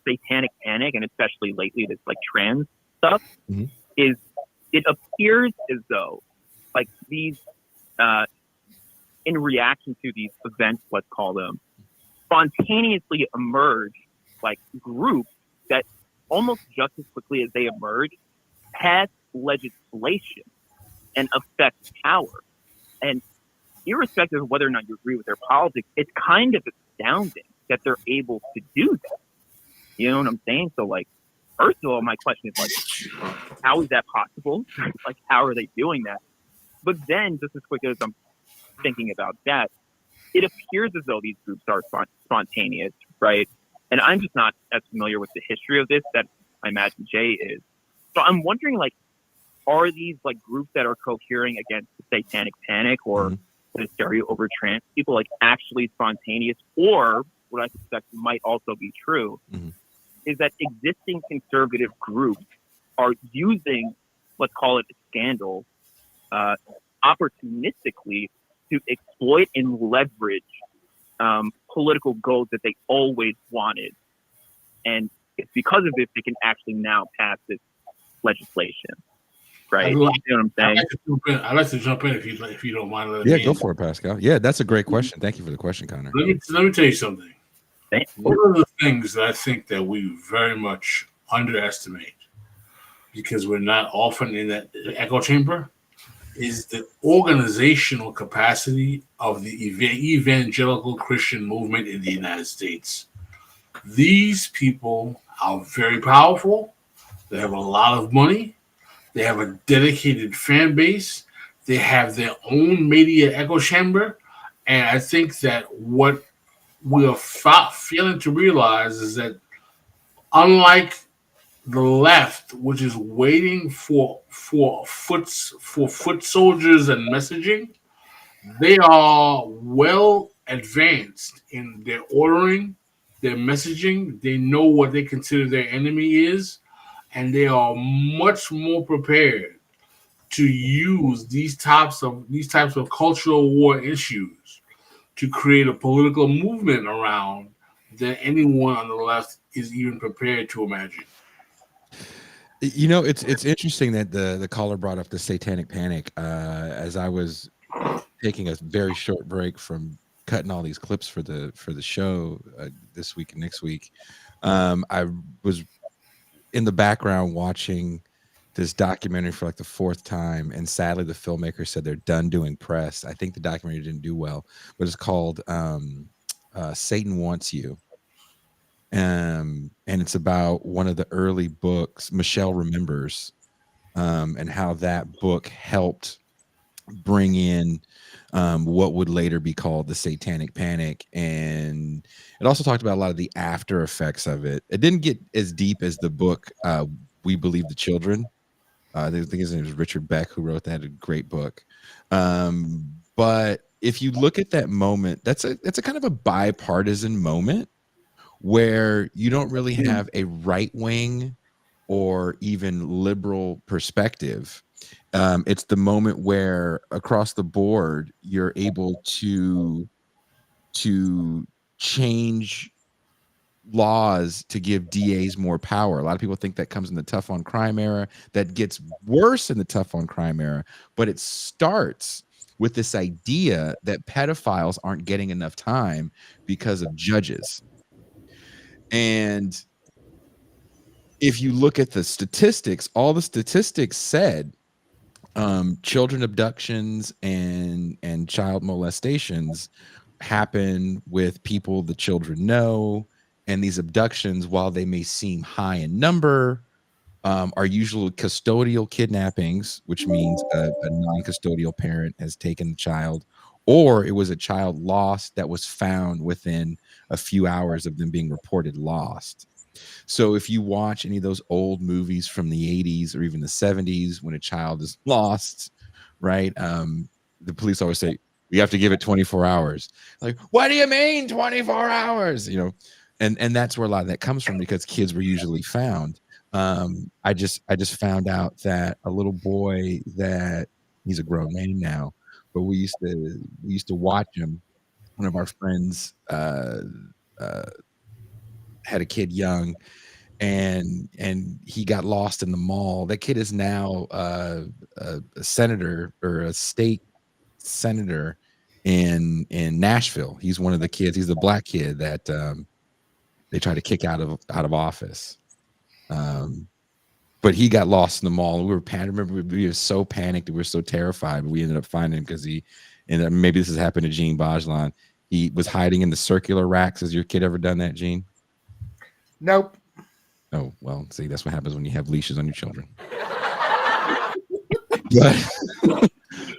satanic panic, and especially lately this like trans stuff, Mhm. is it appears as though like these in reaction to these events, let's call them, spontaneously emerge like groups that almost just as quickly as they emerge pass legislation and affect power. And irrespective of whether or not you agree with their politics, it's kind of astounding that they're able to do that. You know what I'm saying? So like, first of all, my question is like, how is that possible? Like, how are they doing that? But then just as quickly as I'm thinking about that, it appears as though these groups are spontaneous, right? And I'm just not as familiar with the history of this that I imagine Jay is. So I'm wondering, like, are these like groups that are cohering against the satanic panic or the hysteria over trans people like actually spontaneous, or what I suspect might also be true is that existing conservative groups are using, let's call it a scandal, opportunistically to exploit and leverage political goals that they always wanted. And it's because of this they can actually now pass this legislation. Right? You know what I'm saying? I'd like to jump in if you don't mind. Yeah, go for it, Pascal. Yeah, that's a great question. Thank you for the question, Connor. Let me tell you something. One of the things that I think that we very much underestimate, because we're not often in that echo chamber, is the organizational capacity of the evangelical Christian movement in the United States. These people are very powerful. They have a lot of money. They have a dedicated fan base. They have their own media echo chamber. And I think that what we are failing to realize is that unlike the left, which is waiting for foot soldiers and messaging, they are well advanced in their ordering, their messaging. They know what they consider their enemy is, and they are much more prepared to use these types of cultural war issues to create a political movement around that anyone on the left is even prepared to imagine. You know, it's interesting that the caller brought up the satanic panic. As I was taking a very short break from cutting all these clips for the show this week and next week, I was in the background watching this documentary for like the fourth time, and sadly the filmmaker said they're done doing press. I think the documentary didn't do well, but it's called Satan Wants You. And it's about one of the early books, Michelle Remembers, and how that book helped bring in what would later be called the Satanic Panic. And it also talked about a lot of the after effects of it. It didn't get as deep as the book We Believe the Children. I think his name was Richard Beck, who wrote that. A great book. But if you look at that moment, that's a kind of a bipartisan moment where you don't really have a right wing or even liberal perspective. It's the moment where across the board you're able to change laws to give DAs more power. A lot of people think that comes in the tough on crime era. That gets worse in the tough on crime era, but it starts with this idea that pedophiles aren't getting enough time because of judges. And if you look at the statistics, all the statistics said children abductions and child molestations happen with people the children know, and these abductions, while they may seem high in number, are usually custodial kidnappings, which means a non-custodial parent has taken the child, or it was a child lost that was found within a few hours of them being reported lost. So if you watch any of those old movies from the 80s or even the 70s, when a child is lost, right? The police always say, we have to give it 24 hours. Like, what do you mean 24 hours? You know, and that's where a lot of that comes from, because kids were usually found. I just found out that a little boy, that he's a grown man now, but we used to watch him. One of our friends had a kid young, and he got lost in the mall. That kid is now a senator, or a state senator in Nashville. He's one of the kids. He's the black kid that they tried to kick out of office. But he got lost in the mall, and we were panicked. Remember, we were so panicked, we were so terrified. But we ended up finding him because and maybe this has happened to Gene Bajlan. He was hiding in the circular racks. Has your kid ever done that, Gene? Nope. Oh, well, see, that's what happens when you have leashes on your children.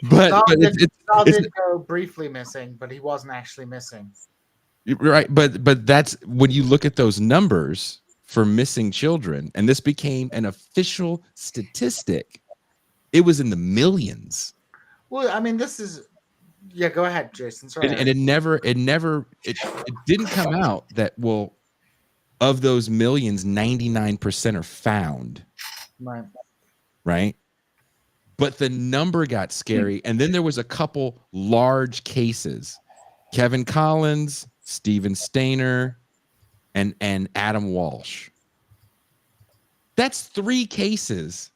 but Saul did go briefly missing, but he wasn't actually missing. Right, but that's when you look at those numbers for missing children, and this became an official statistic. It was in the millions. Well, I mean, this is go ahead, Jason. Sorry. And it didn't come out that, well, of those millions, 99% are found. Right. But the number got scary. And then there was a couple large cases. Kevin Collins, Steven Stainer, and Adam Walsh. That's 3 cases.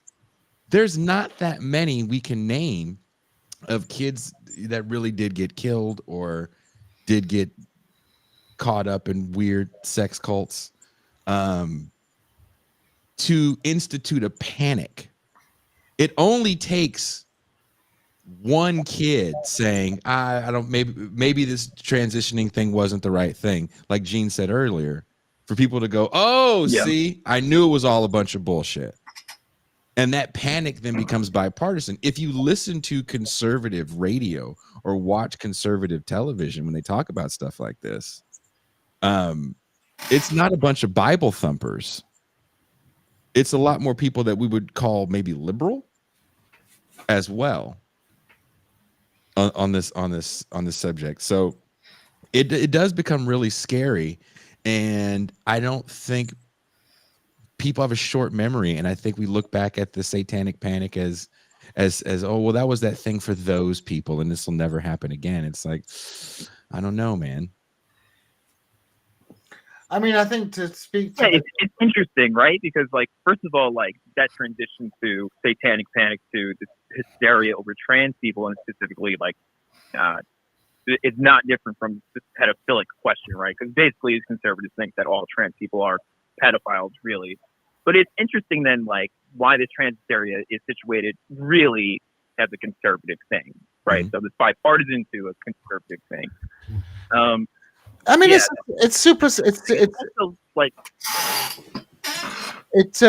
There's not that many we can name of kids that really did get killed or did get caught up in weird sex cults, to institute a panic. It only takes one kid saying, I don't, maybe this transitioning thing wasn't the right thing, like Gene said earlier, for people to go, oh, yeah, see, I knew it was all a bunch of bullshit. And that panic then becomes bipartisan. If you listen to conservative radio or watch conservative television when they talk about stuff like this, it's not a bunch of Bible thumpers. It's a lot more people that we would call maybe liberal as well on this subject. So it does become really scary, and I don't think people have a short memory, and I think we look back at the satanic panic as oh, well, that was that thing for those people, and this will never happen again. It's like, I don't know, man. I mean, I think to speak to it's interesting, right? Because, like, first of all, like, that transition to satanic panic to this hysteria over trans people, and specifically, like, it's not different from this pedophilic question, right? Because basically, these conservatives think that all trans people are pedophiles, really. But it's interesting then, like, why this trans hysteria is situated really as a conservative thing, right? Mm-hmm. So it's bipartisan to a conservative thing. I mean, it's super. It's also like it's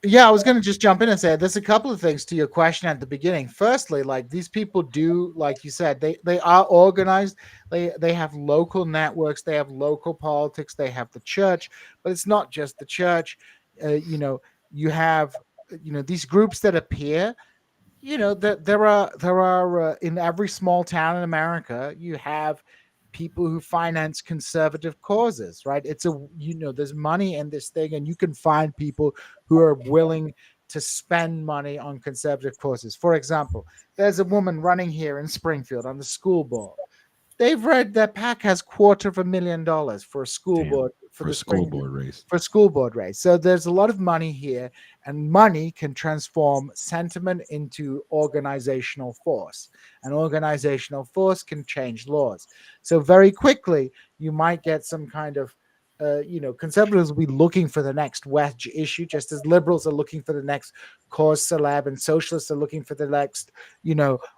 yeah, I was going to just jump in and say there's a couple of things to your question at the beginning. Firstly, like, these people do, like you said, they are organized. They have local networks. They have local politics. They have the church, but it's not just the church. You have these groups that appear. There are in every small town in America, you have people who finance conservative causes, right? It's a, there's money in this thing, and you can find people who are willing to spend money on conservative causes. For example, there's a woman running here in Springfield on the school board. They've read their PAC has $250,000 for a school Damn, board for a school board race. for a school board race. So there's a lot of money here, and money can transform sentiment into organizational force, and organizational force can change laws. So very quickly, you might get some kind of conservatives will be looking for the next wedge issue, just as liberals are looking for the next cause celeb, and socialists are looking for the next,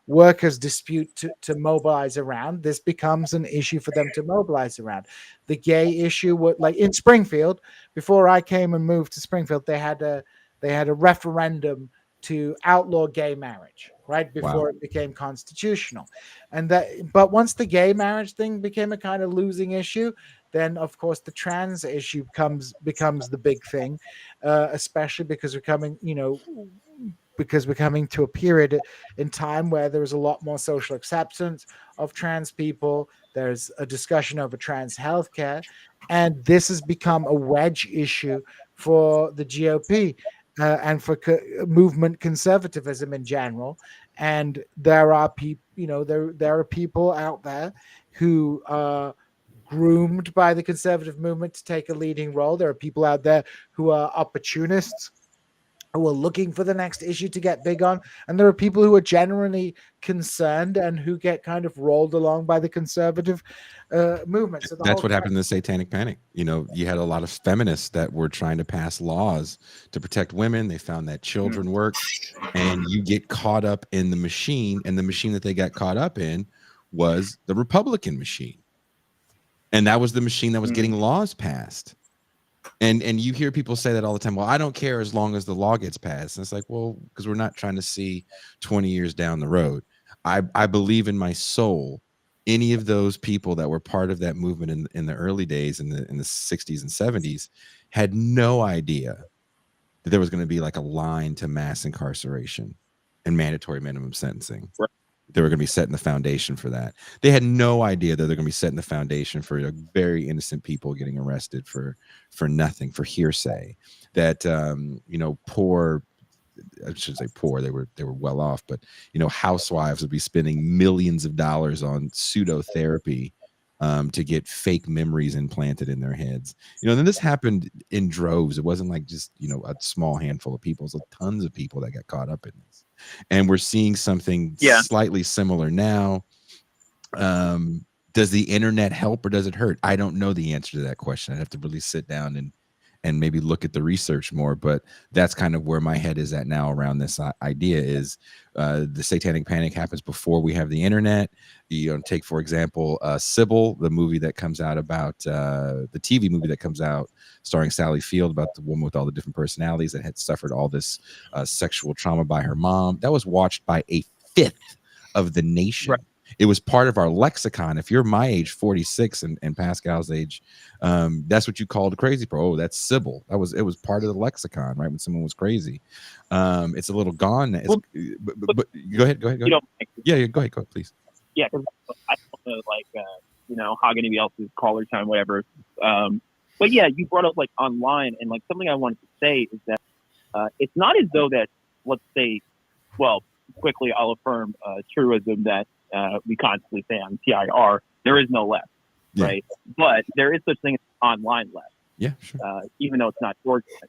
workers' dispute to mobilize around. This becomes an issue for them to mobilize around. The gay issue, like in Springfield, before I came and moved to Springfield, they had a referendum to outlaw gay marriage, right before it became constitutional. But once the gay marriage thing became a kind of losing issue, then of course the trans issue becomes the big thing, especially because we're coming to a period in time where there is a lot more social acceptance of trans people. There's a discussion over trans healthcare, and this has become a wedge issue for the GOP. And for movement conservatism in general. And there are people, there are people out there who are groomed by the conservative movement to take a leading role. There are people out there who are opportunists, who are looking for the next issue to get big on. And there are people who are genuinely concerned and who get kind of rolled along by the conservative movement. So that's what happened in the Satanic Panic. You had a lot of feminists that were trying to pass laws to protect women. They found that children worked, and you get caught up in the machine, and the machine that they got caught up in was the Republican machine. And that was the machine that was getting laws passed. And you hear people say that all the time. Well, I don't care as long as the law gets passed. And it's like, well, because we're not trying to see 20 years down the road. I believe in my soul, any of those people that were part of that movement in the early days, in the 60s and 70s, had no idea that there was going to be like a line to mass incarceration and mandatory minimum sentencing. Right. They were going to be setting the foundation for that. They had no idea that they're going to be setting the foundation for very innocent people getting arrested for nothing, for hearsay. That poor, I shouldn't say poor, they were well off, but housewives would be spending millions of dollars on pseudo therapy to get fake memories implanted in their heads. Then this happened in droves. It wasn't like just a small handful of people. It was tons of people that got caught up in this. And we're seeing something slightly similar now. Does the internet help or does it hurt? I don't know the answer to that question. I'd have to really sit down and maybe look at the research more, but that's kind of where my head is at now around this idea is the Satanic Panic happens before we have the internet. Take, for example, Sybil, the movie that comes out about the TV movie that comes out starring Sally Field about the woman with all the different personalities that had suffered all this sexual trauma by her mom. That was watched by a fifth of the nation. Right. It was part of our lexicon. If you're my age, 46, and Pascal's age, that's what you called a crazy pro. Oh, that's Sybil. It was part of the lexicon, right? When someone was crazy. It's a little gone. But go ahead. Go ahead, please. Yeah, because I don't know, hog anybody else's caller time, whatever. But yeah, you brought up online, and something I wanted to say is that it's not as though that, let's say, well, quickly I'll affirm truism that we constantly say on TIR, there is no left, right? But there is such thing as online left. Yeah, sure. Even though it's not organized.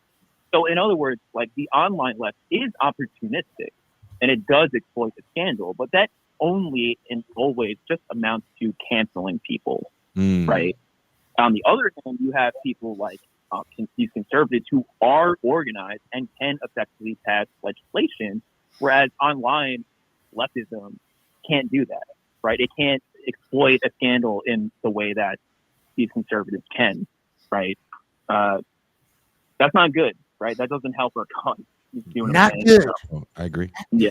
So in other words, the online left is opportunistic, and it does exploit the scandal, but that only and always just amounts to canceling people, right? On the other hand, you have people like these conservatives who are organized and can effectively pass legislation, whereas online leftism can't do that, right? It can't exploit a scandal in the way that these conservatives can, right? That's not good, right? That doesn't help our cause. Not good. I agree. Yeah,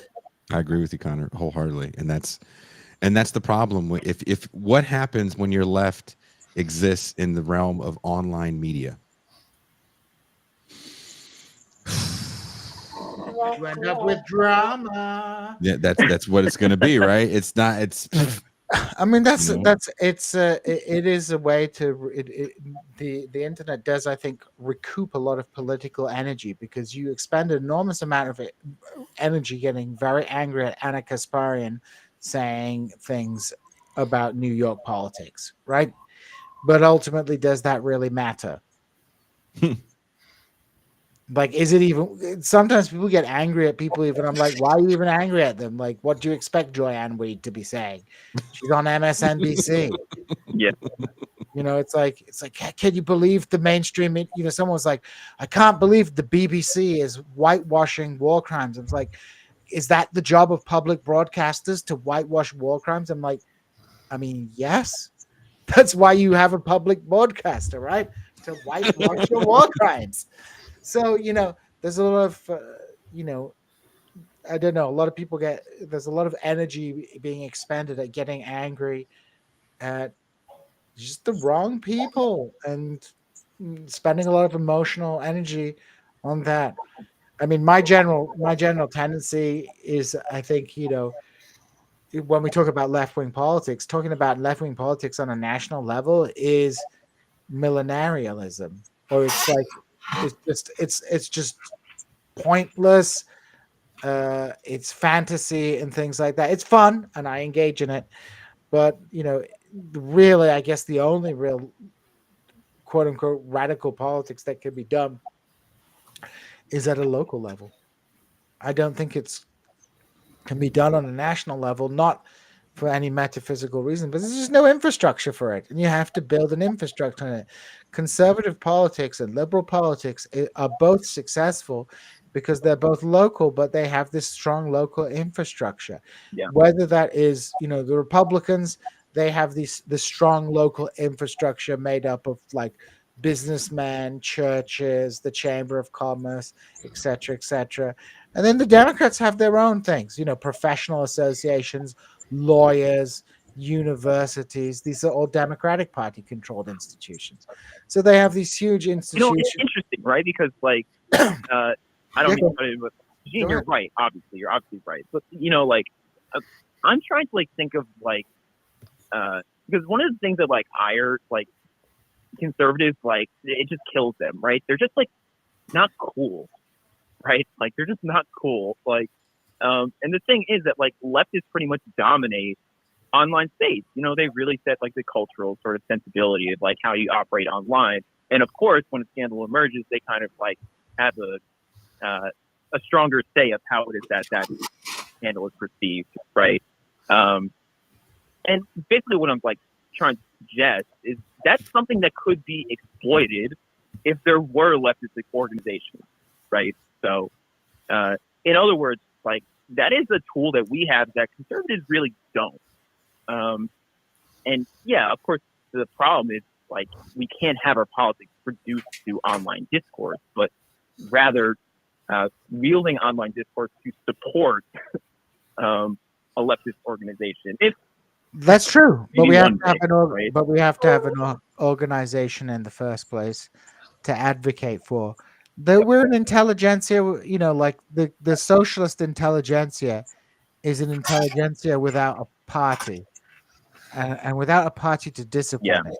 I agree with you, Connor, wholeheartedly. And that's the problem. If what happens when your left exists in the realm of online media? You end up with drama. Yeah, that's what it's going to be, right? It's not. It's I mean, that's You know? that's it is a way to the internet does, I think, recoup a lot of political energy because you expend an enormous amount of energy getting very angry at Anna Kasparian saying things about New York politics, right? But ultimately, does that really matter? Like, is it even? Sometimes people get angry at people. Even I'm like, why are you even angry at them? Like, what do you expect Joanne Reed to be saying? She's on MSNBC. Yeah. You know, it's like, can you believe the mainstream? You know, someone was like, I can't believe the BBC is whitewashing war crimes. I was like, is that the job of public broadcasters to whitewash war crimes? I'm like, I mean, yes, that's why you have a public broadcaster, right? To whitewash your war crimes. So, you know, there's a lot of, you know, I don't know, a lot of people there's a lot of energy being expended at getting angry at just the wrong people and spending a lot of emotional energy on that. I mean, my general tendency is, I think, you know, when we talk about left wing politics, talking about left wing politics on a national level is millenarianism, or it's like it's just pointless. It's fantasy and things like that. It's fun, and I engage in it, but you know, really, I guess the only real quote unquote radical politics that can be done is at a local level. I don't think it's can be done on a national level, not for any metaphysical reason, but there's just no infrastructure for it. And you have to build an infrastructure on it. Conservative politics and liberal politics are both successful because they're both local, but they have this strong local infrastructure. Yeah. Whether that is, you know, the Republicans, they have this strong local infrastructure made up of like businessmen, churches, the Chamber of Commerce, etc., etc. And then the Democrats have their own things, you know, professional associations, lawyers, universities. These are all Democratic Party controlled institutions. So they have these huge You know, institutions. it's interesting, right? Because like, I don't mean to cut it, but Gene, Go you're ahead. right. Obviously, you're obviously right. But you know, like, uh, I'm trying to like think of like, because one of the things that like ire like conservatives like it just kills them, right? They're just like not cool, right? Like they're just not cool. Like, and the thing is that like leftists pretty much dominate online space. You know, they really set like the cultural sort of sensibility of like how you operate online. And of course, when a scandal emerges, they kind of like have a stronger say of how it is that scandal is perceived, right? And basically, what I'm like trying to suggest is that's something that could be exploited if there were leftist organizations, right? So, in other words, like that is a tool that we have that conservatives really don't. And yeah, of course, the problem is like we can't have our politics reduced to online discourse, but rather wielding online discourse to support a leftist organization. If That's true, but maybe we have one to have day, right? but we have to have an organization in the first place to advocate for. We're an intelligentsia, you know, like the socialist intelligentsia is an intelligentsia without a party, and without a party to Yeah. discipline it.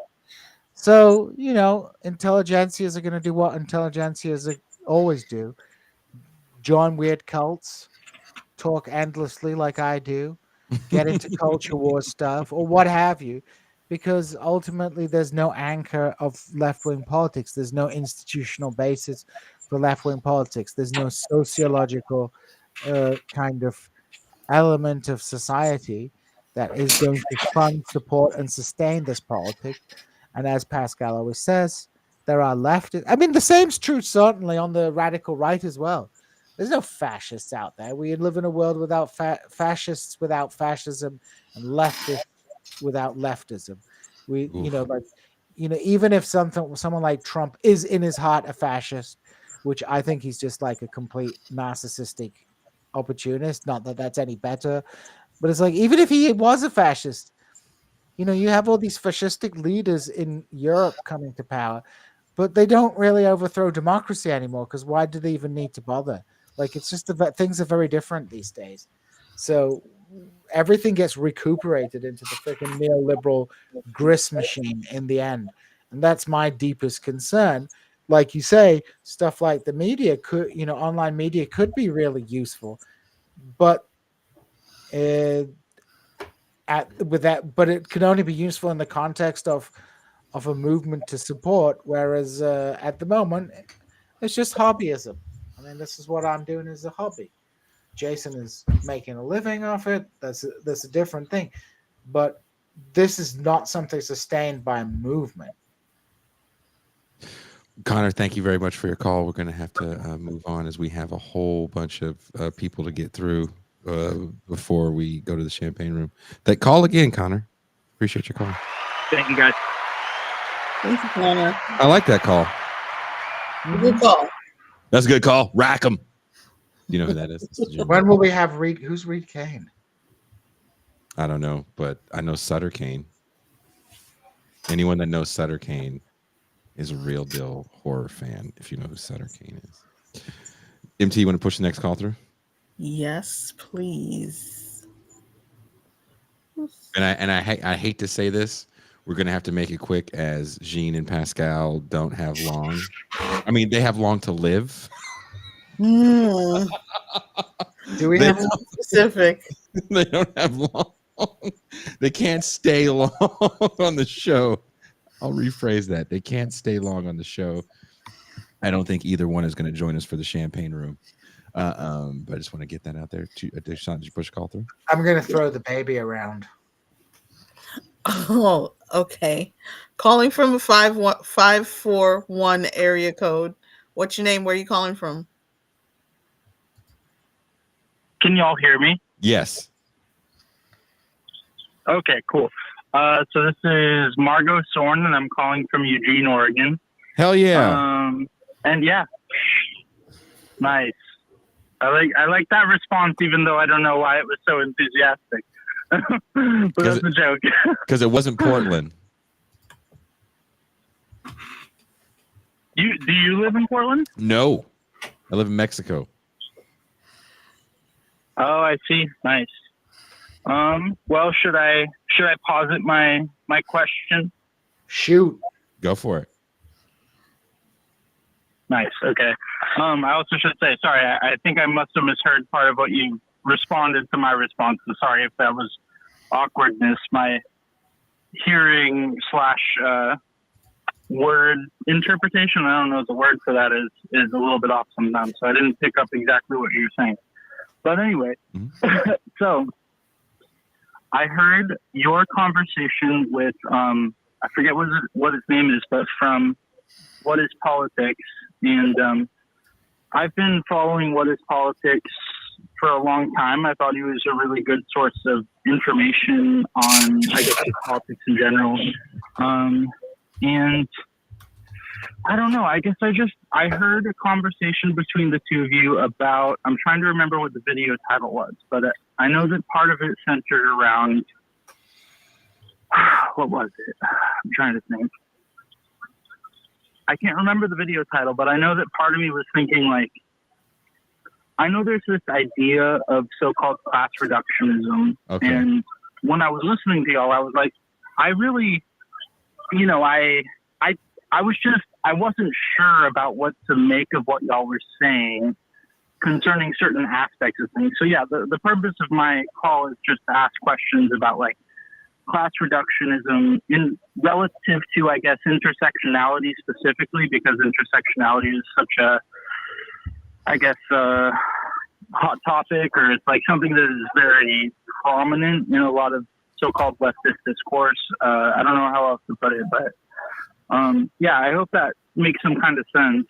So, you know, intelligentsias are going to do what intelligentsias always do: join weird cults, talk endlessly like I do, get into culture war stuff or what have you, because ultimately there's no anchor of left wing politics. There's no institutional basis for left wing politics. There's no sociological kind of element of society that is going to fund, support, and sustain this politics. And as Pascal always says, there are leftists. I mean, the same's true certainly on the radical right as well. There's no fascists out there. We live in a world without fascists, without fascism, and leftists without leftism. We, you know, Oof. like, you know, even if someone like Trump is in his heart a fascist, which I think he's just like a complete narcissistic opportunist. Not that that's any better, but it's like even if he was a fascist, you know, you have all these fascistic leaders in Europe coming to power, but they don't really overthrow democracy anymore because why do they even need to bother? Like it's just things are very different these days. So everything gets recuperated into the freaking neoliberal grist machine in the end. And that's my deepest concern. Like you say, stuff like the media could, online media could be really useful, but but it can only be useful in the context of a movement to support. Whereas at the moment, it's just hobbyism. I mean, this is what I'm doing as a hobby. Jason is making a living off it. That's a different thing. But this is not something sustained by a movement. Connor, thank you very much for your call. We're going to have to move on as we have a whole bunch of people to get through before we go to the champagne room. That call again, Connor. Appreciate your call. Thank you, guys. Thank you, Connor. I like that call. Good call. That's a good call. Rack 'em. You know who that is? When will we have Reed? Who's Reed Kane? I don't know, but I know Sutter Kane. Anyone that knows Sutter Kane is a real deal horror fan, if you know who Sutter Kane is. MT, you want to push the next call through? Yes, please. And I hate to say this, we're gonna have to make it quick as Jean and Pascal don't have long. I mean, they have long to live. Mm, Do we They have? don't- specific. They don't have long. They can't stay long on the show. I'll rephrase that. They can't stay long on the show. I don't think either one is going to join us for the champagne room. But I just want to get that out there. Did you push a call through? I'm going to throw the baby around. Oh, okay. Calling from a 541 area code. What's your name? Where are you calling from? Can y'all hear me? Yes. Okay, cool. So this is Margot Sorn, and I'm calling from Eugene, Oregon. Hell yeah. And yeah, nice. I like that response, even though I don't know why it was so enthusiastic. But that's a joke. Because it wasn't Portland. Do you live in Portland? No. I live in Mexico. Oh, I see. Nice. Well, should I posit my question? Shoot. Go for it. Nice. Okay. I also should say, sorry, I think I must have misheard part of what you responded to my response. I'm sorry if that was awkwardness. My hearing / word interpretation, I don't know what the word for that is a little bit off sometimes. So I didn't pick up exactly what you were saying. But anyway, so I heard your conversation with, I forget what his name is, but from What is Politics. And I've been following What is Politics for a long time. I thought he was a really good source of information on, I guess, politics in general. And I don't know. I guess I heard a conversation between the two of you about, I'm trying to remember what the video title was, but I know that part of it centered around, what was it? I'm trying to think. I can't remember the video title, but I know that part of me was thinking, like, I know there's this idea of so-called class reductionism. Okay. And when I was listening to y'all, I was like, I really, I wasn't sure about what to make of what y'all were saying concerning certain aspects of things. So yeah, the purpose of my call is just to ask questions about like class reductionism in relative to, I guess, intersectionality specifically, because intersectionality is such a, I guess, hot topic, or it's like something that is very prominent in a lot of so-called leftist discourse. I don't know how else to put it, but yeah, I hope that makes some kind of sense.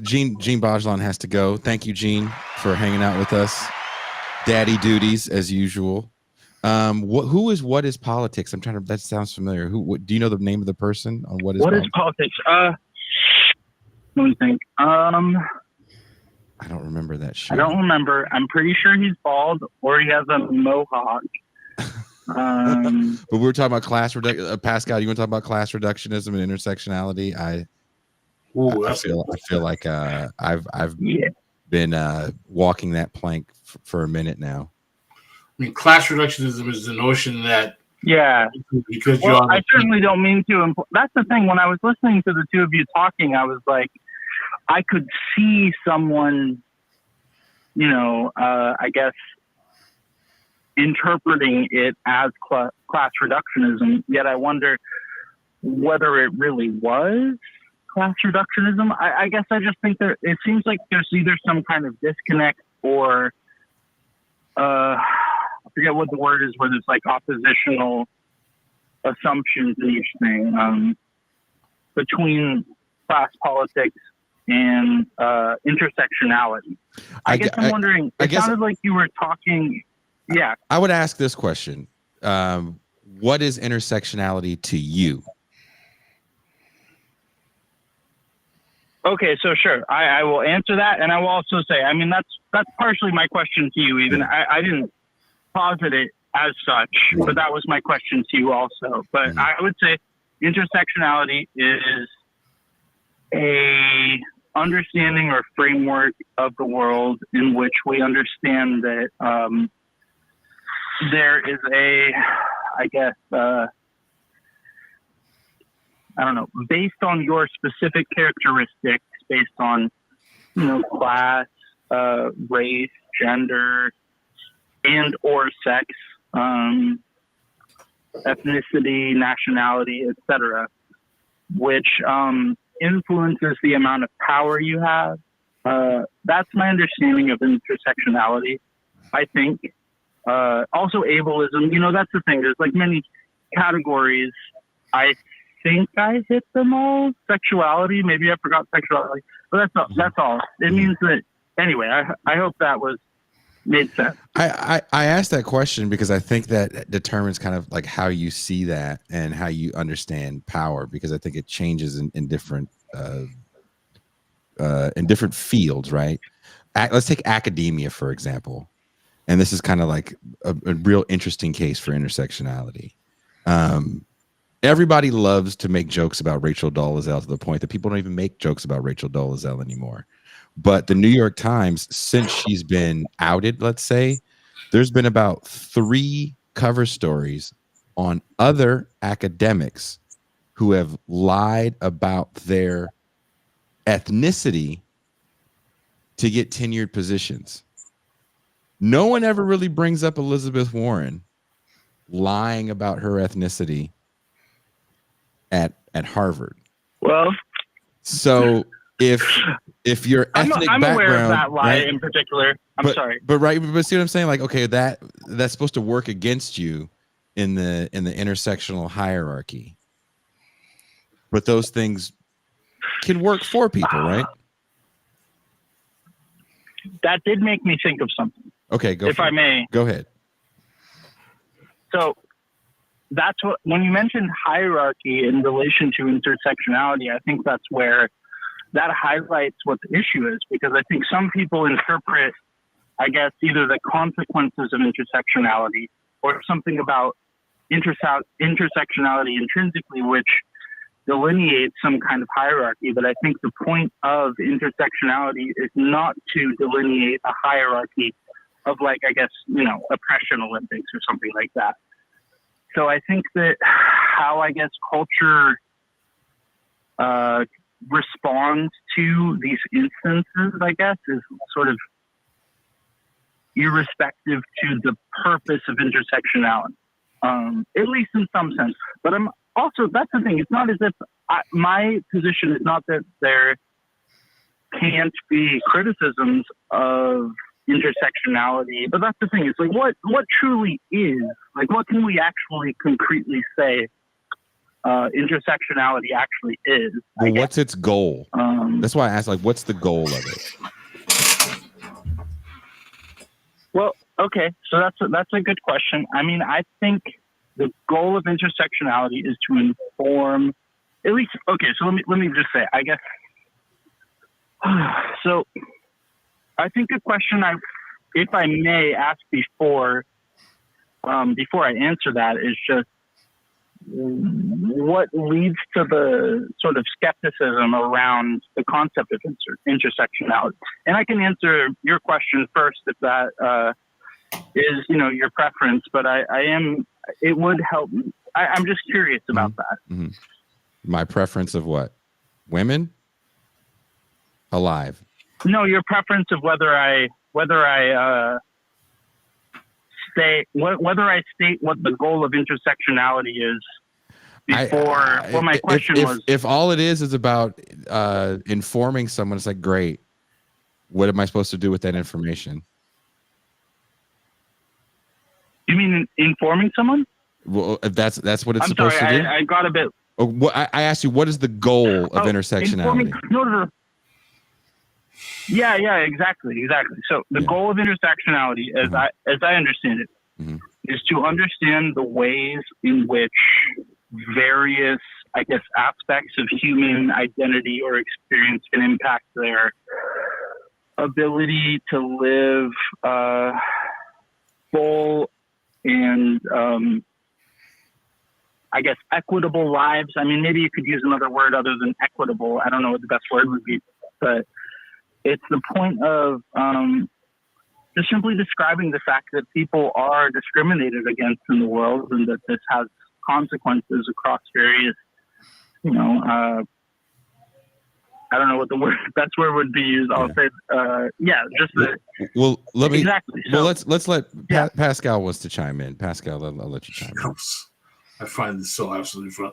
Gene Bajlan has to go. Thank you, Gene, for hanging out with us. Daddy duties as usual. What is politics? I'm trying to, that sounds familiar. Do you know the name of the person on what is politics? Let me think. I don't remember that shit. I don't remember. I'm pretty sure he's bald or he has a mohawk. But we were talking about class reduction. Pascal, you want to talk about class reductionism and intersectionality? I feel like I've Yeah. been walking that plank for a minute now. I mean, class reductionism is the notion that Yeah. because Well, you're I certainly don't mean to. That's the thing. When I was listening to the two of you talking, I was like, I could see someone, I guess, interpreting it as class reductionism. Yet I wonder whether it really was class reductionism. I guess I just think it seems like there's either some kind of disconnect or I forget what the word is, where there's like oppositional assumptions in each thing between class politics and intersectionality. I guess I'm wondering, it sounded like you were talking, yeah. I would ask this question. What is intersectionality to you? Okay, so sure, I will answer that, and I will also say, I mean, that's partially my question to you. Even I didn't posit it as such, but that was my question to you also. But I would say intersectionality is a understanding or framework of the world in which we understand that there is a, I guess, I don't know, based on your specific characteristics, based on, class, race, gender, and or sex, ethnicity, nationality, etc., which influences the amount of power you have. That's my understanding of intersectionality, I think. Also ableism, that's the thing. There's like many categories. I think I hit them all. Sexuality, maybe I forgot sexuality, but that's all. It means that, anyway, I hope that made sense. I asked that question because I think that determines kind of like how you see that and how you understand power, because I think it changes in different fields, right? Let's take academia, for example. And this is kind of like a real interesting case for intersectionality. Everybody loves to make jokes about Rachel Dolezal to the point that people don't even make jokes about Rachel Dolezal anymore. But the New York Times, since she's been outed, let's say, there's been about 3 cover stories on other academics who have lied about their ethnicity to get tenured positions. No one ever really brings up Elizabeth Warren lying about her ethnicity at Harvard. Well, so if your ethnic I'm background, aware of that lie, right, in particular. I'm sorry, but see what I'm saying? Like, okay, that's supposed to work against you in the intersectional hierarchy, but those things can work for people, right? That did make me think of something. Okay, if I may. Go ahead. So that's what, when you mentioned hierarchy in relation to intersectionality, I think that's where that highlights what the issue is, because I think some people interpret, I guess, either the consequences of intersectionality or something about intersectionality intrinsically, which delineates some kind of hierarchy. But I think the point of intersectionality is not to delineate a hierarchy of, like, I guess, oppression Olympics or something like that. So I think that how, I guess, culture responds to these instances, I guess, is sort of irrespective to the purpose of intersectionality, at least in some sense. But I'm also, that's the thing, it's not as if my position is not that there can't be criticisms of intersectionality, but that's the thing. It's like, what truly is, like, what can we actually concretely say intersectionality actually is? Well, what's its goal? That's why I asked, like, what's the goal of it? Well, okay, so that's a good question. I mean, I think the goal of intersectionality is to inform, at least, okay, so let me just say, I guess, so I think the question if I may ask before I answer that, is just, what leads to the sort of skepticism around the concept of intersectionality? And I can answer your question first if that is, your preference, but it would help. I'm just curious about that. Mm-hmm. My preference of what? Women? Alive. No, your preference of whether I state what the goal of intersectionality is before. Well, my question was, if all it is about informing someone, it's like, great. What am I supposed to do with that information? You mean informing someone? Well, if that's what it's I'm supposed sorry, to do. I got a bit. I asked you, what is the goal of intersectionality? No. Yeah, exactly. So the goal of intersectionality, as I understand it, is to understand the ways in which various, I guess, aspects of human identity or experience can impact their ability to live full and, I guess, equitable lives. I mean, maybe you could use another word other than equitable. I don't know what the best word would be, but it's the point of just simply describing the fact that people are discriminated against in the world, and that this has consequences across various, I don't know what the best word would be used. I'll say, well, let me. Exactly. Well, let's let Pascal wants to chime in. Pascal, I'll let you chime in. I find this so absolutely fun.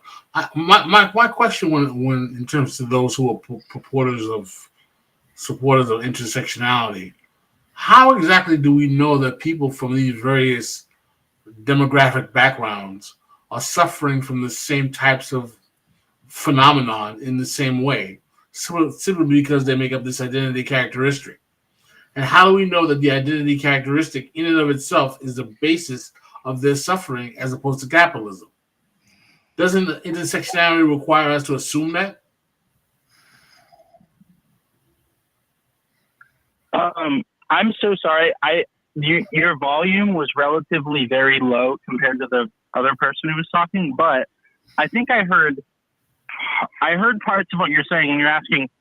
My question, when in terms of those who are supporters of intersectionality, how exactly do we know that people from these various demographic backgrounds are suffering from the same types of phenomenon in the same way, simply because they make up this identity characteristic? And how do we know that the identity characteristic in and of itself is the basis of their suffering as opposed to capitalism? Doesn't intersectionality require us to assume that? I'm so sorry. Your volume was relatively very low compared to the other person who was talking, but I think I heard parts of what you're saying, and you're asking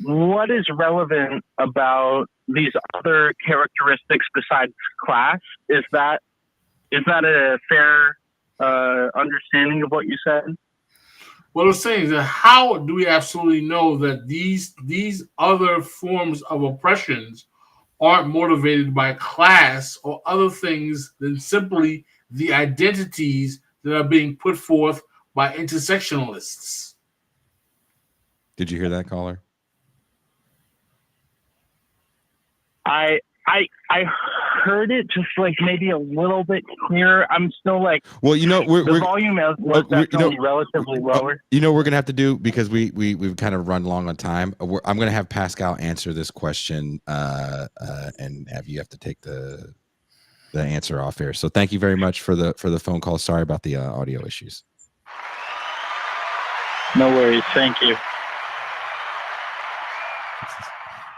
what is relevant about these other characteristics besides class. Is that a fair understanding of what you said? What I'm saying is that how do we absolutely know that these other forms of oppressions aren't motivated by class or other things than simply the identities that are being put forth by intersectionalists? Did you hear that, caller? I heard it just like maybe a little bit clearer. I'm still like, well, the volume was definitely relatively lower. We're gonna have to do, because we've kind of run long on time. I'm gonna have Pascal answer this question and you have to take the answer off air. So thank you very much for the phone call. Sorry about the audio issues. No worries. Thank you.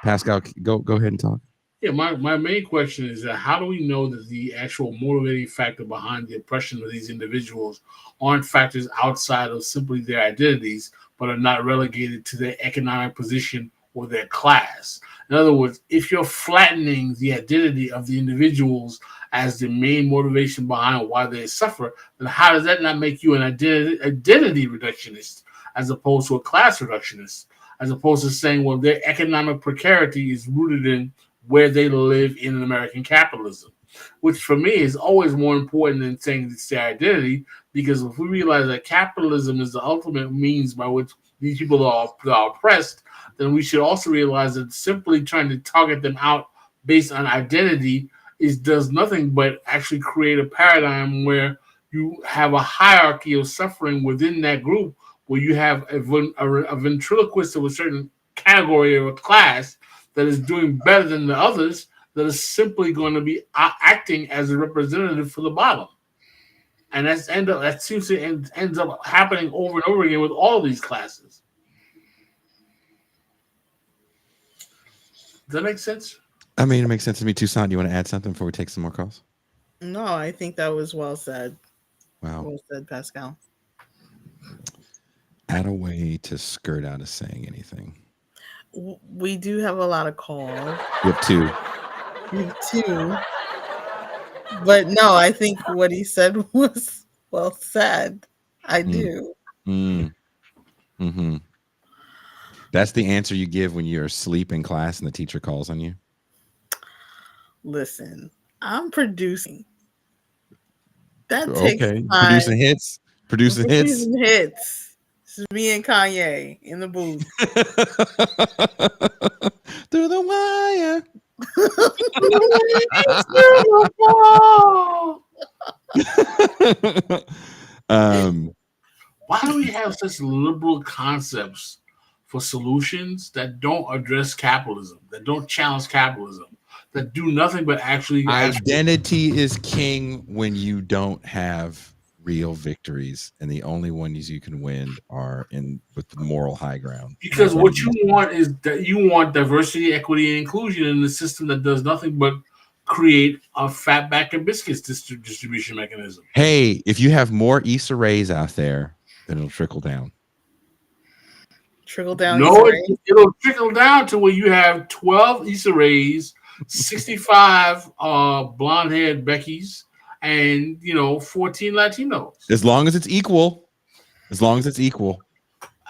Pascal, go ahead and talk. Yeah, my main question is that how do we know that the actual motivating factor behind the oppression of these individuals aren't factors outside of simply their identities, but are not relegated to their economic position or their class? In other words, if you're flattening the identity of the individuals as the main motivation behind why they suffer, then how does that not make you an identity reductionist as opposed to a class reductionist? As opposed to saying, well, their economic precarity is rooted in where they live in American capitalism, which for me is always more important than saying it's their identity, because if we realize that capitalism is the ultimate means by which these people are oppressed, then we should also realize that simply trying to target them out based on identity does nothing but actually create a paradigm where you have a hierarchy of suffering within that group, where you have a ventriloquist of a certain category or a class that is doing better than the others, that is simply going to be acting as a representative for the bottom. And that seems to ends up happening over and over again with all of these classes. Does that make sense? I mean, it makes sense to me. Tucson, you want to add something before we take some more calls? No, I think that was well said. Wow. Well said, Pascal. Add a way to skirt out of saying anything. We do have a lot of calls. You have two. We have two. But no, I think what he said was well said. I do. Mm-hmm. That's the answer you give when you're asleep in class and the teacher calls on you. Listen, I'm producing. That takes Okay. time. Producing hits. Producing hits. Hits. This is me and Kanye in the booth. Through the wire. Why do we have such liberal concepts for solutions that don't address capitalism, that don't challenge capitalism, that do nothing but actually identity is king when you don't have real victories, and the only ones you can win are with the moral high ground. Because what you want is that you want diversity, equity, and inclusion in a system that does nothing but create a fatback and biscuits distribution mechanism. Hey, if you have more Issa Rays out there, then it'll trickle down. Trickle down. No, it'll trickle down to where you have 12 Issa Rays, 65 blonde-haired Beckys, and 14 Latinos. As long as it's equal.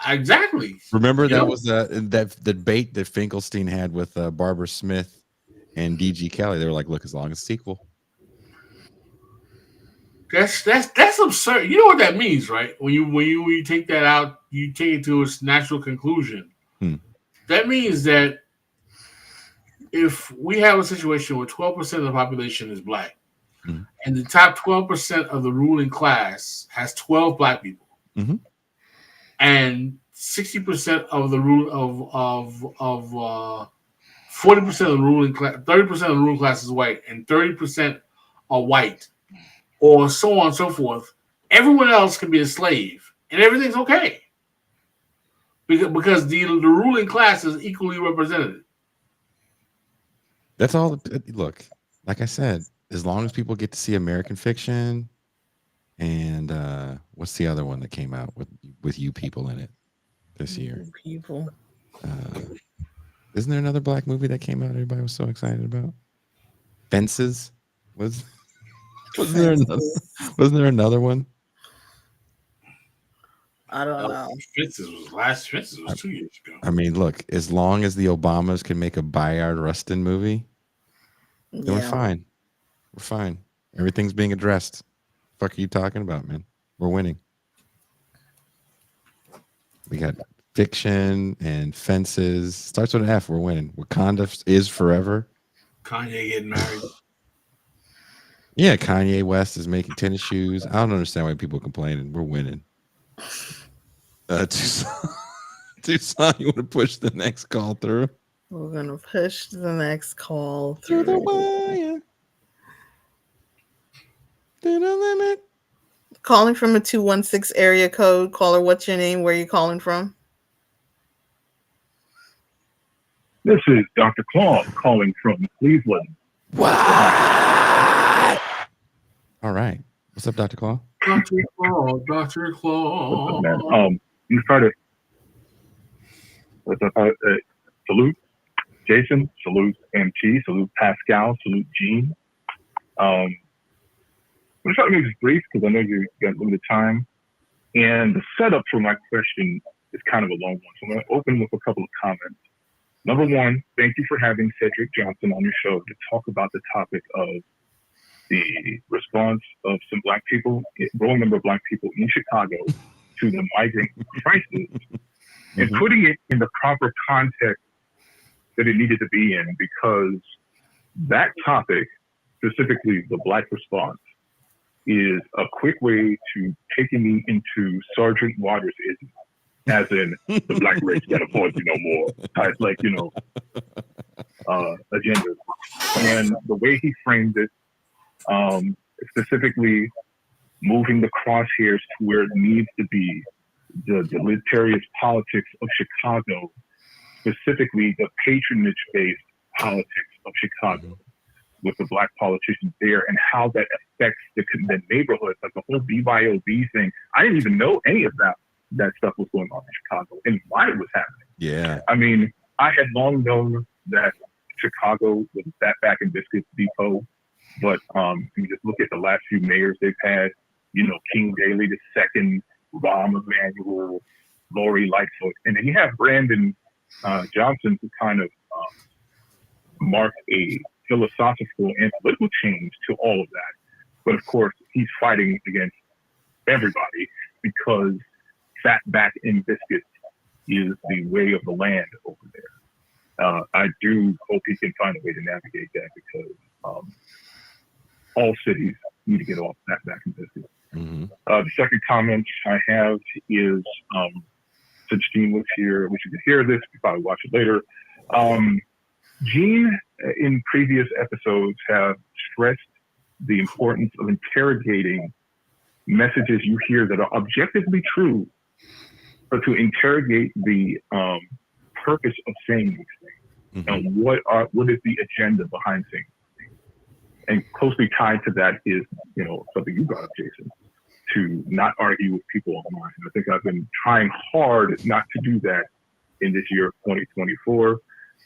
Exactly. Remember that was that debate that Finkelstein had with Barbara Smith and D.G. Kelly. They were like, "Look, as long as it's equal." That's absurd. You know what that means, right? When you take that out, you take it to its natural conclusion. That means that if we have a situation where 12% of the population is black, and the top 12% of the ruling class has 12 black people, and 60% of the 40% of the ruling class, 30% of the ruling class is white, and 30% are white, or so on and so forth, everyone else can be a slave, and everything's okay. Because the ruling class is equally represented. That's all. Look, like I said, as long as people get to see American Fiction, and what's the other one that came out with you people in it this year? People. Isn't there another black movie that came out everybody was so excited about? Fences? Wasn't there another one? I don't know. Fences was 2 years ago. I mean, look, as long as the Obamas can make a Bayard Rustin movie, then we're fine. We're fine. Everything's being addressed. Fuck are you talking about, man? We're winning. We got Fiction and Fences. Starts with an F. We're winning. Wakanda is forever. Kanye getting married. Yeah, Kanye West is making tennis shoes. I don't understand why people are complaining. We're winning. Tucson, you want to push the next call through? We're going to push the next call through the wire. To the limit. Calling from a 216 area code. Caller, what's your name? Where are you calling from? This is Dr. Claw calling from Cleveland. What? All right. What's up, Dr. Claw? Dr. Claw. What's up, man? You started. What's up? Salute, Jason. Salute, MT. Salute, Pascal. Salute, Gene. I'm going to try to make this brief because I know you got limited time. And the setup for my question is kind of a long one. So I'm going to open with a couple of comments. Number one, thank you for having Cedric Johnson on your show to talk about the topic of the response of some Black people, a growing number of Black people in Chicago to the migrant crisis, and putting it in the proper context that it needed to be in, because that topic, specifically the Black response, is a quick way to taking me into Sergeant Waters-ism, as in the Black race can't afford you no more, type, like, agenda. And the way he framed it, specifically moving the crosshairs to where it needs to be, the deleterious politics of Chicago, specifically the patronage-based politics of Chicago. with the black politicians there and how that affects the neighborhoods, like the whole BYOB thing. I didn't even know any of that stuff was going on in Chicago and why it was happening. Yeah. I mean, I had long known that Chicago was that back in Biscuit Depot, but you just look at the last few mayors they've had, you know, King Daley II, Rahm Emanuel, Lori Lightfoot, and then you have Brandon Johnson, who kind of marked a philosophical and political change to all of that. But of course, he's fighting against everybody because fat back in biscuits is the way of the land over there. I do hope he can find a way to navigate that because all cities need to get off that back in biscuits. Mm-hmm. The second comment I have is, since Gene was here, we should hear this, we probably watch it later. Gene, in previous episodes, have stressed the importance of interrogating messages you hear that are objectively true, but to interrogate the purpose of saying these things. Mm-hmm. And what is the agenda behind saying these things? And closely tied to that is, you know, something you brought up, Jason, to not argue with people online. I think I've been trying hard not to do that in this year of 2024.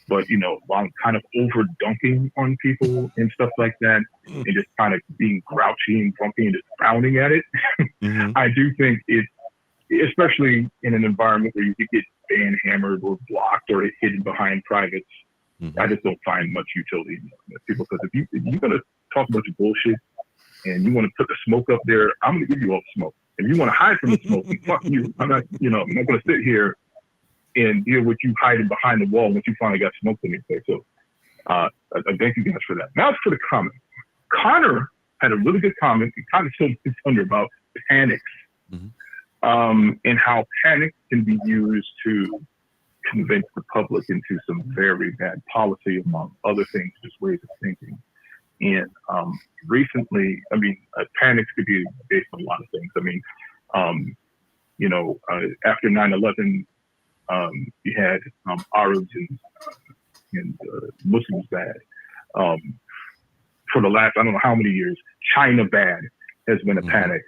But, you know, while I'm kind of over dunking on people and stuff like that, and just kind of being grouchy and grumpy and just frowning at it, Mm-hmm. I do think it, especially in an environment where you could get ban-hammered or blocked or hidden behind privates, Mm-hmm. I just don't find much utility in people. Because if you're going to talk a bunch of bullshit and you want to put the smoke up there, I'm going to give you all the smoke. If you want to hide from the smoke, fuck you. I'm not going to sit here and deal with you hiding behind the wall once you finally got smoke in your face. So I thank you guys for that. Now for the comment. Connor had a really good comment. He kind of showed his thunder about panics, and how panic can be used to convince the public into some very bad policy, among other things, just ways of thinking. And recently, I mean, panics could be based on a lot of things. I mean, after 9/11, you had Arabs and Muslims bad. For the last, I don't know how many years, China bad has been a panic,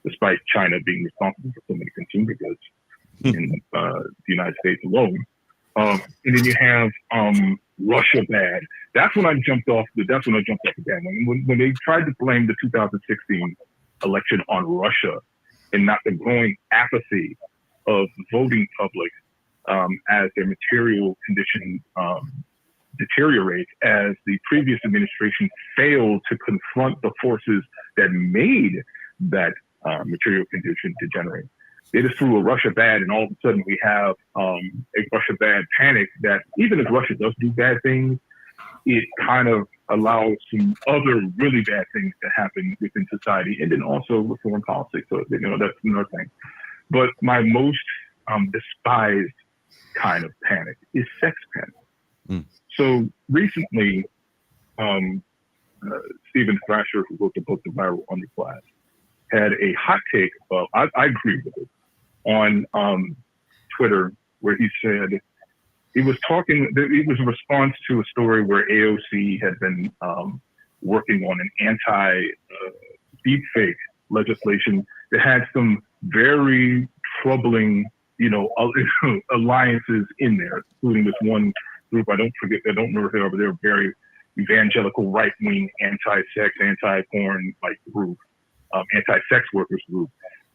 despite China being responsible for so many consumer goods in the United States alone. And then you have Russia bad. That's when I jumped off the bandwagon. When they tried to blame the 2016 election on Russia and not the growing apathy of the voting public as their material condition deteriorates, as the previous administration failed to confront the forces that made that material condition degenerate. They just threw a Russia bad, and all of a sudden we have a Russia bad panic that even if Russia does do bad things, it kind of allows some other really bad things to happen within society, and then also with foreign politics. So, that's another thing. But my most despised kind of panic is sex panic. So recently, Stephen Thrasher, who wrote the book The Viral Underclass, had a hot take, I agree with it, on Twitter, where he said it was a response to a story where AOC had been working on an anti-deepfake legislation that had some very troubling, alliances in there, including this one group. I don't remember if they were, but they're very evangelical, right-wing, anti-sex, anti-porn group, anti-sex workers group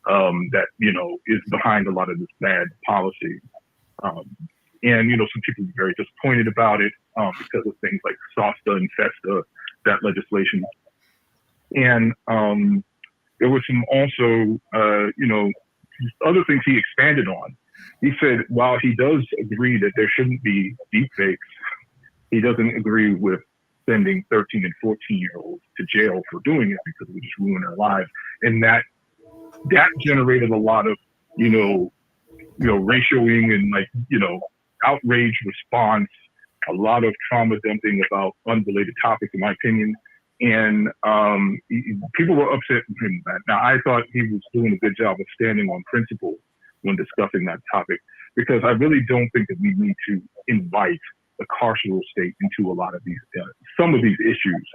that is behind a lot of this bad policy. And some people were very disappointed about it because of things like SOSTA and FESTA, that legislation. And there was some also, other things he expanded on. He said, while he does agree that there shouldn't be deepfakes, he doesn't agree with sending 13 and 14-year-olds to jail for doing it because it would just ruin their lives. And that generated a lot of, ratioing and outrage response, a lot of trauma dumping about unrelated topics, in my opinion. And people were upset with him. Now, I thought he was doing a good job of standing on principle when discussing that topic, because I really don't think that we need to invite the carceral state into a lot of these, some of these issues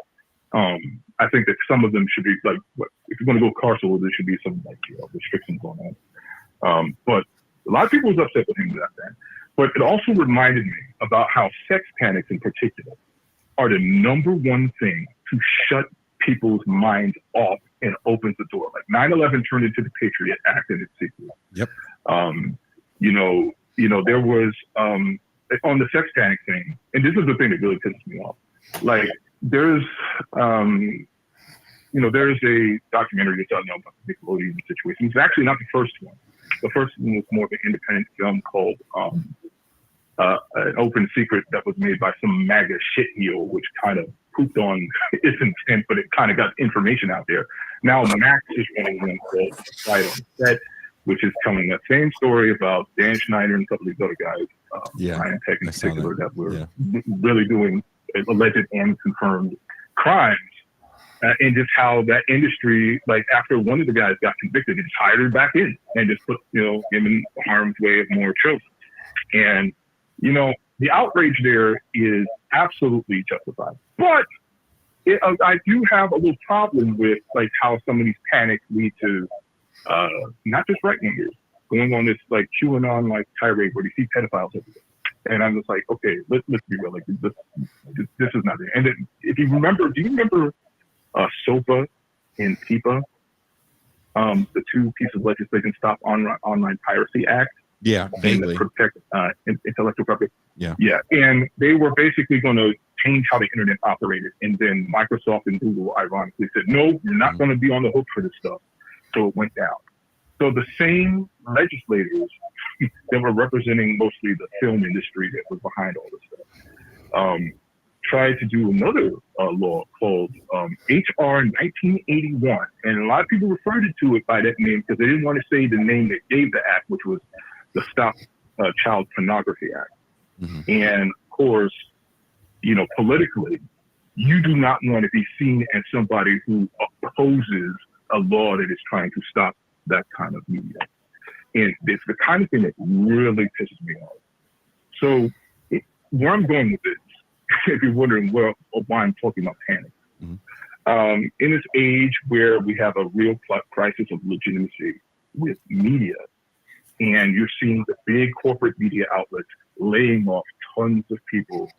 I think that some of them should be like, if you're going to go carceral, there should be some like restrictions on that. But a lot of people was upset with him about that. But it also reminded me about how sex panics in particular are the number one thing to shut people's minds off and opens the door. Like 9/11 turned into the Patriot Act and its sequel. Yep. There was on the sex panic thing, and this is the thing that really pisses me off. Like there's a documentary that's out now about the Nickelodeon situation. It's actually not the first one. The first one was more of an independent film called An Open Secret that was made by some MAGA shitheel, which kind of pooped on its intent, but it kind of got information out there. Now Max is running one called Right on Set, which is telling that same story about Dan Schneider and a couple of these other guys, Ryan Peck in particular, that were really doing alleged and confirmed crimes. And just how that industry, like after one of the guys got convicted, they just hired her back in and just put, him in harm's way of more children. And, the outrage there is absolutely justified. But I do have a little problem with like how some of these panics lead to not just right wingers going on this like QAnon like tirade where they see pedophiles everywhere. And I'm just like, okay, let's be real. Like this is not there. And then, do you remember SOPA and PIPA, the two pieces of legislation, Stop Online Piracy Act? Yeah, vaguely. And Protect Intellectual Property. Yeah. And they were basically going to change how the internet operated. And then Microsoft and Google ironically said, no, you're not going to be on the hook for this stuff. So it went down. So the same legislators that were representing mostly the film industry that was behind all this stuff tried to do another law called HR 1981. And a lot of people referred to it by that name because they didn't want to say the name that gave the act, which was the Stop Child Pornography Act. Mm-hmm. And of course, politically, you do not want to be seen as somebody who opposes a law that is trying to stop that kind of media. And it's the kind of thing that really pisses me off. So where I'm going with this, if you're wondering why I'm talking about panic, in this age where we have a real crisis of legitimacy with media, and you're seeing the big corporate media outlets laying off tons of people,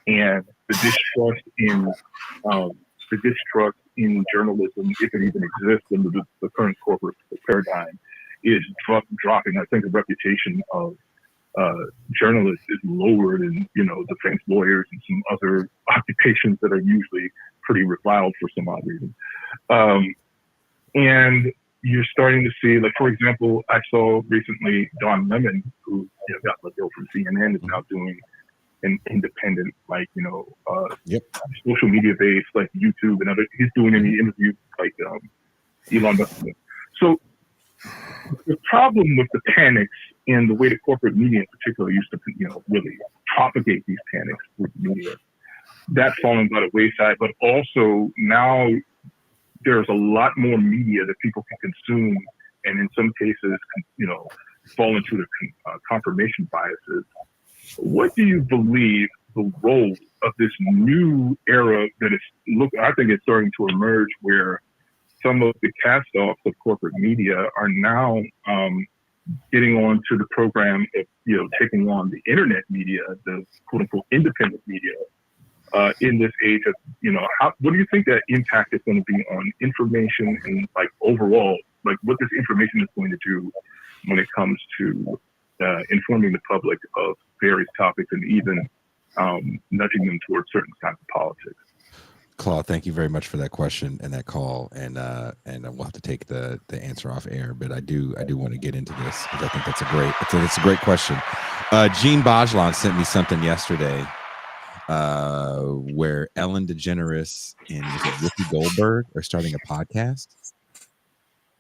and the distrust in journalism, if it even exists in the current corporate paradigm, is dropping. I think the reputation of journalists is lower than defense lawyers and some other occupations that are usually pretty reviled for some odd reason. And you're starting to see, like for example, I saw recently Don Lemon, who got let go from CNN, is now doing an independent, social media based, like YouTube and other. He's doing any interviews like Elon Musk. So the problem with the panics and the way the corporate media in particular used to, really propagate these panics with media, that's fallen by the wayside. But also now there's a lot more media that people can consume, and in some cases, fall into the confirmation biases. What do you believe the role of this new era that I think it's starting to emerge, where some of the cast-offs of corporate media are now getting on to the program of, taking on the internet media, the quote-unquote independent media, in this age of, what do you think that impact is going to be on information and overall, what this information is going to do when it comes to informing the public of various topics and even nudging them towards certain kinds of politics? Claude, thank you very much for that question and that call, and we'll have to take the answer off air. But I do want to get into this because I think that's a great question. Gene Bajlan sent me something yesterday where Ellen DeGeneres and Whoopi Goldberg are starting a podcast,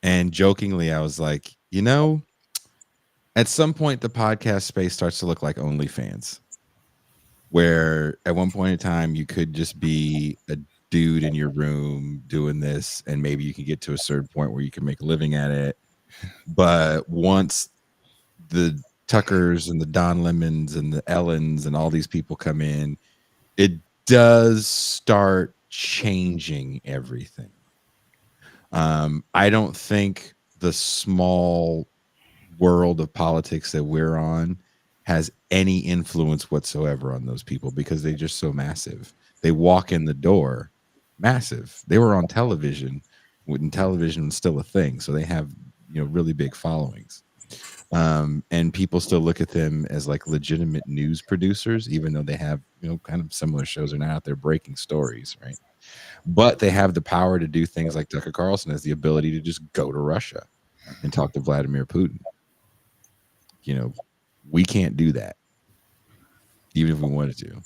and jokingly I was like, at some point the podcast space starts to look like OnlyFans, where at one point in time you could just be a dude in your room doing this, and maybe you can get to a certain point where you can make a living at it. But once the Tuckers and the Don Lemons and the Ellens and all these people come in, it does start changing everything. I don't think the small world of politics that we're on has any influence whatsoever on those people because they're just so massive. They walk in the door massive. They were on television when television was still a thing, so they have really big followings. And people still look at them as like legitimate news producers, even though they have kind of similar shows. Are not out there breaking stories, right? But they have the power to do things like Tucker Carlson has the ability to just go to Russia and talk to Vladimir Putin. We can't do that, even if we wanted to.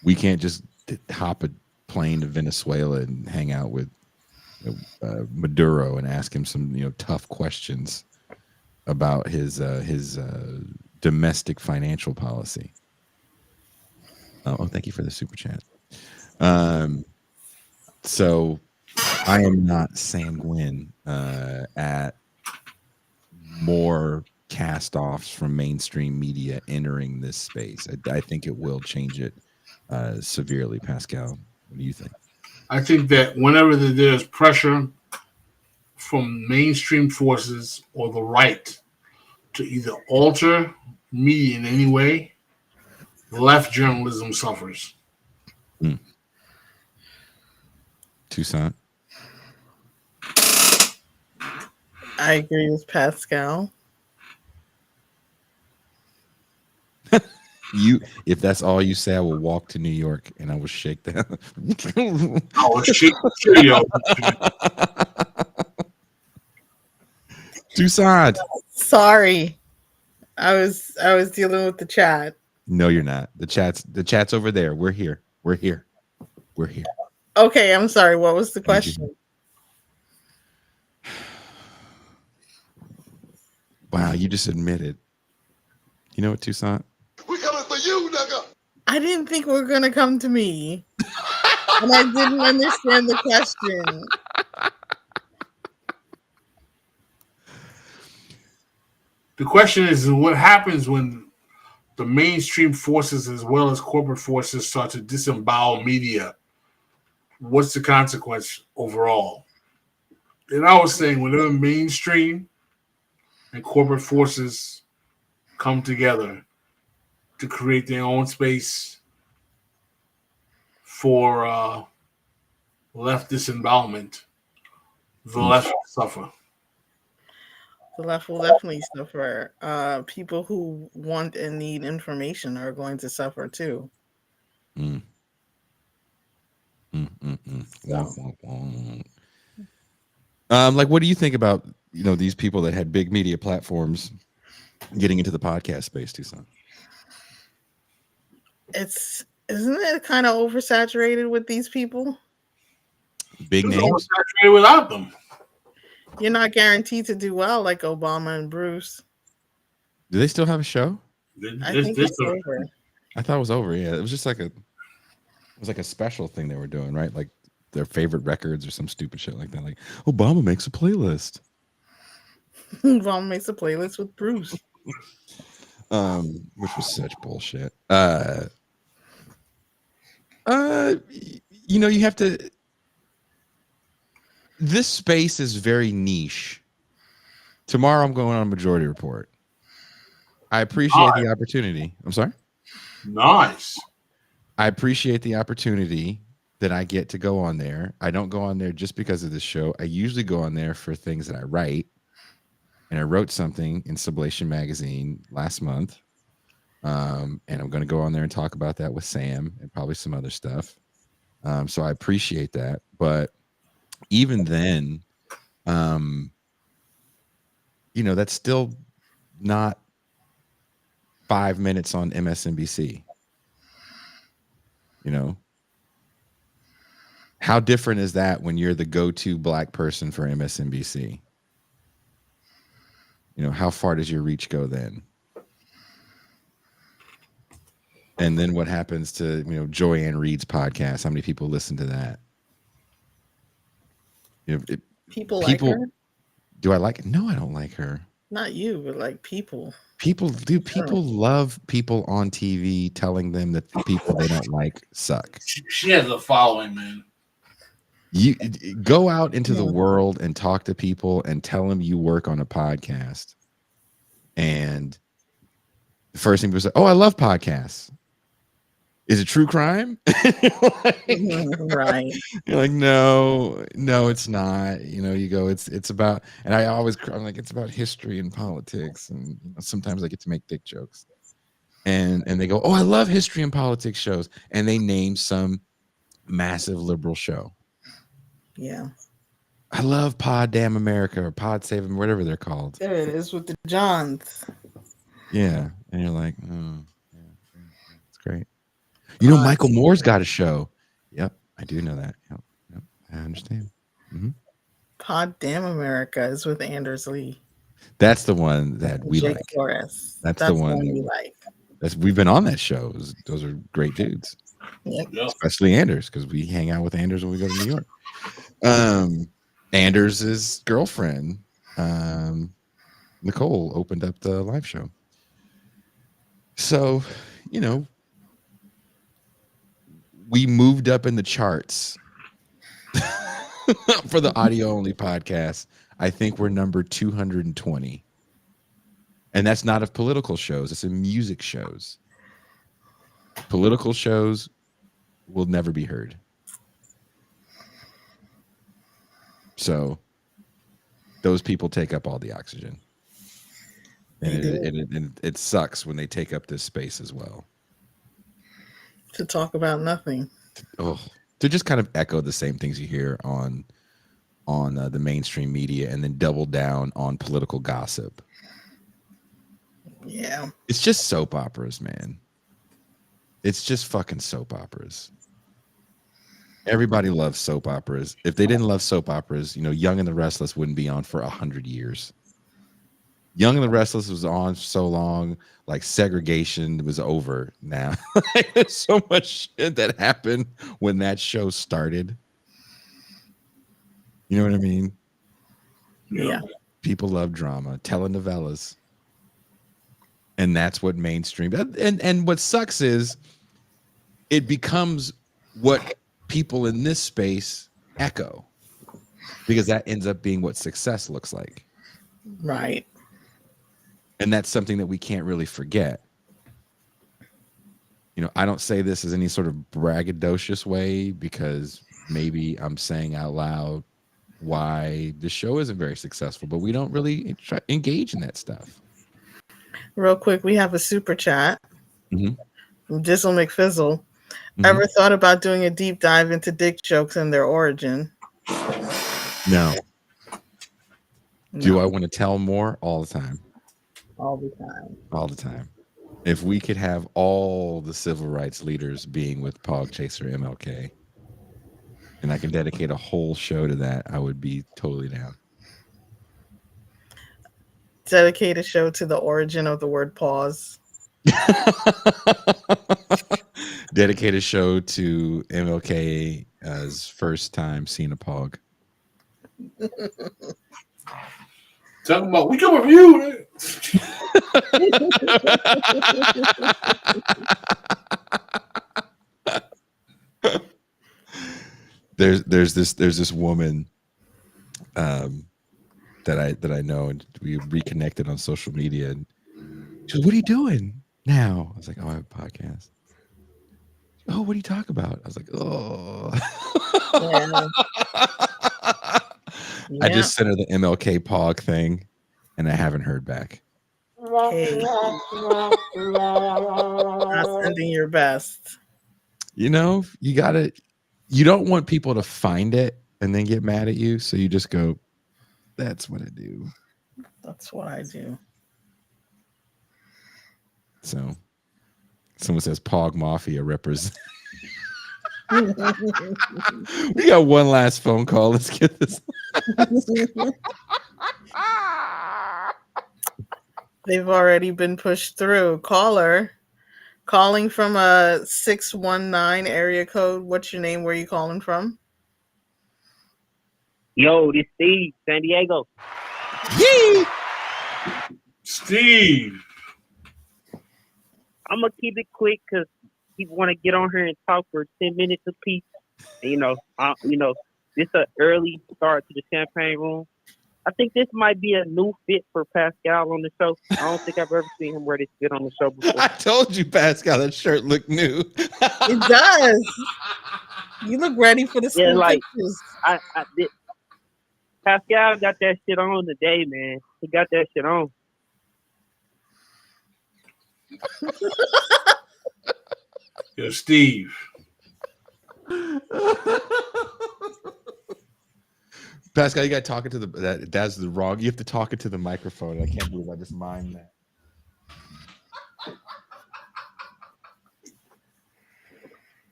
We can't just hop a plane to Venezuela and hang out with Maduro and ask him some tough questions about his domestic financial policy. Oh, thank you for the super chat. So I am not sanguine at more cast-offs from mainstream media entering this space. I think it will change it severely. Pascal, what do you think? I think that whenever there's pressure from mainstream forces or the right to either alter media in any way, left journalism suffers. Toussaint? I agree with Pascal. If that's all you say, I will walk to New York and I will shake that. I will shake the studio. Toussaint. Sorry, I was dealing with the chat. No, you're not. The chat's over there. We're here. Okay, I'm sorry. What was the question? Wow, you just admitted. You know what, Toussaint? We coming for you, nigga. I didn't think we were gonna come to me, and I didn't understand the question. The question is, what happens when the mainstream forces as well as corporate forces start to disembowel media? What's the consequence overall? And I was saying, whenever mainstream and corporate forces come together to create their own space for left disembowelment, the left will suffer. The left will definitely suffer. People who want and need information are going to suffer too. Like, what do you think about these people that had big media platforms getting into the podcast space, Toussaint? Isn't it kind of oversaturated with these people? Big names oversaturated without them. You're not guaranteed to do well, like Obama and Bruce. Do they still have a show? I think it's over. I thought it was over. Yeah, it was just like a special thing they were doing, right? Like their favorite records or some stupid shit like that. Like Obama makes a playlist. Obama makes a playlist with Bruce. Which was such bullshit. You have to. This space is very niche. Tomorrow I'm going on a Majority Report. I appreciate the opportunity. I'm sorry? Nice. I appreciate the opportunity that I get to go on there. I don't go on there just because of this show. I usually go on there for things that I write. And I wrote something in Sublation magazine last month. And I'm going to go on there and talk about that with Sam and probably some other stuff. So I appreciate that. But even then, that's still not 5 minutes on MSNBC. How different is that when you're the go-to black person for MSNBC? How far does your reach go then? And then what happens to, Joy-Ann Reid's podcast? How many people listen to that? People like her? Do I like it? No, I don't like her. Not you, but like people. People love people on TV telling them that the people they don't like suck. She has a following, man. You go out into the world and talk to people and tell them you work on a podcast. And the first thing people say, "Oh, I love podcasts." Is it true crime? Right. You're like, no, it's not. You go, it's about, and I'm like, it's about history and politics, and sometimes I get to make dick jokes, and they go, "Oh, I love history and politics shows," and they name some massive liberal show. Yeah. I love Pod Damn America or Pod Save Them, whatever they're called. There it is with the Johns. Yeah, and you're like, oh, yeah, it's great. Michael Moore's got a show. Yep, I do know that. Yep, I understand. Mm-hmm. Pod Damn America is with Anders Lee. That's the one that we Jake like. Flores. That's the one we like. We've been on that show. Those are great dudes. Yep. Especially Anders, because we hang out with Anders when we go to New York. Anders' girlfriend, Nicole, opened up the live show. So, we moved up in the charts for the audio only podcast. I think we're number 220. And that's not of political shows, it's in music shows. Political shows will never be heard. So those people take up all the oxygen. And it sucks when they take up this space as well. To talk about nothing. To just kind of echo the same things you hear on the mainstream media, and then double down on political gossip. Yeah. It's just soap operas, man. It's just fucking soap operas. Everybody loves soap operas. If they didn't love soap operas, Young and the Restless wouldn't be on for 100 years. Young and the Restless was on so long, like segregation was over now. There's so much shit that happened when that show started. You know what I mean? Yeah. People love drama, telenovelas. And that's what mainstream. And what sucks is it becomes what people in this space echo, because that ends up being what success looks like. Right. And that's something that we can't really forget. I don't say this as any sort of braggadocious way, because maybe I'm saying out loud why the show isn't very successful, but we don't really engage in that stuff. Real quick, we have a super chat from Jizzle McFizzle. Ever thought about doing a deep dive into dick jokes and their origin? No. Do I want to tell more? All the time. All the time. All the time. If we could have all the civil rights leaders being with Pog Chaser MLK, and I can dedicate a whole show to that, I would be totally down. Dedicate a show to the origin of the word pause. Dedicate a show to MLK's first time seeing a Pog. Talking about, we come with you. There's this woman that I know, and we reconnected on social media, and she goes, "What are you doing now?" I was like, "Oh, I have a podcast." "Oh, what do you talk about?" I was like, "Oh." I just sent her the MLK Pog thing, and I haven't heard back. Hey. Not sending your best. You don't want people to find it and then get mad at you, so you just go, "That's what I do." That's what I do. So someone says Pog Mafia represent. We got one last phone call. Let's get this. They've already been pushed through. Caller, calling from a 619 area code. What's your name? Where are you calling from? Yo, this Steve, San Diego. Yee! Steve. I'm gonna keep it quick because people want to get on here and talk for 10 minutes apiece. And, this is an early start to the champagne room. I think this might be a new fit for Pascal on the show. I don't think I've ever seen him wear this fit on the show before. I told you, Pascal, that shirt looked new. It does. You look ready for the school pictures. Pascal got that shit on today, man. He got that shit on. Yo, Steve. Pascal, you got talking to that's the wrong. You have to talk it to the microphone. I can't believe I just mimed that.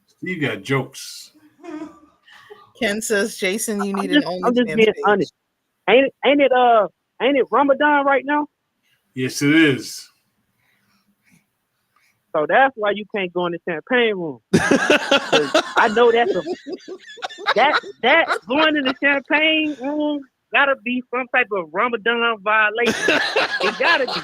Steve got jokes. Ken says, Jason, you need I'm just being page. honest. Ain't it Ramadan right now? Yes, it is. So that's why you can't go in the champagne room. I know that going in the champagne room gotta be some type of Ramadan violation. It gotta be.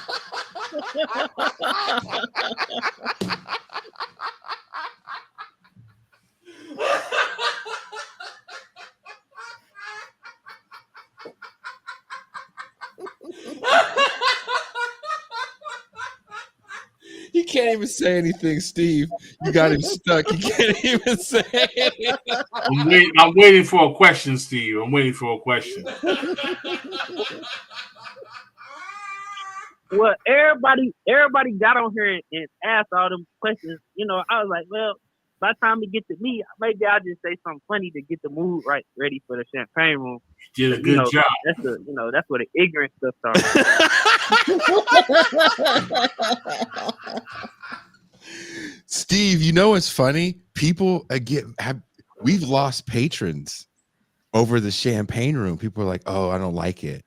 You can't even say anything, Steve. You got him stuck. You can't even say anything. I'm waiting for a question, Steve. I'm waiting for a question. Well, everybody got on here and asked all them questions. I was like, well, by the time it gets to me, maybe I'll just say something funny to get the mood ready for the champagne room. You did a good job. That's where the ignorant stuff starts. Steve, you know what's funny? People we've lost patrons over the champagne room. People are like, "Oh, I don't like it,"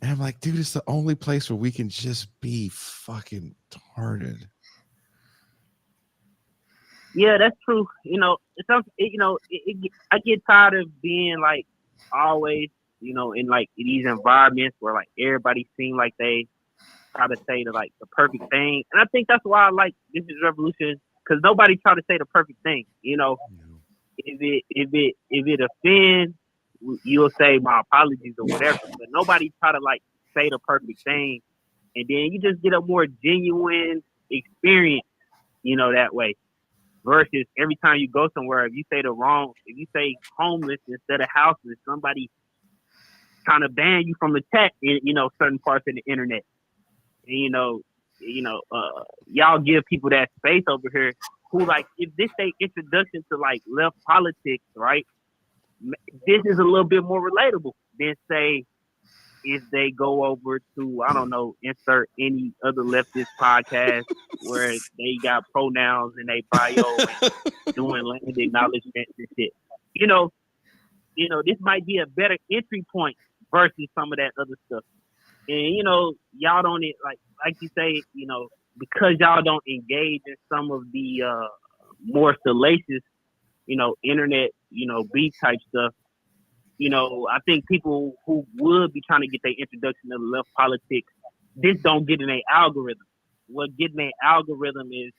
and I'm like, "Dude, it's the only place where we can just be fucking retarded." Yeah, that's true. I get tired of being like always, in like these environments where like everybody seems like they try to say the perfect thing, and I think that's why I like This Is Revolution, because nobody try to say the perfect thing. If it offends, you'll say my apologies or whatever, but nobody try to like say the perfect thing, and then you just get a more genuine experience, that way. Versus every time you go somewhere, if you say homeless instead of houseless, somebody trying to ban you from the tech in certain parts of the internet. And, y'all give people that space over here who like, if this they introduction to like left politics, right? This is a little bit more relatable than say if they go over to, I don't know, insert any other leftist podcast where they got pronouns in their bio and doing land acknowledgments and shit. This might be a better entry point versus some of that other stuff. And, y'all don't, like you say, because y'all don't engage in some of the more salacious, internet, beef type stuff, I think people who would be trying to get their introduction to left politics, this don't get in their algorithm. What getting their algorithm is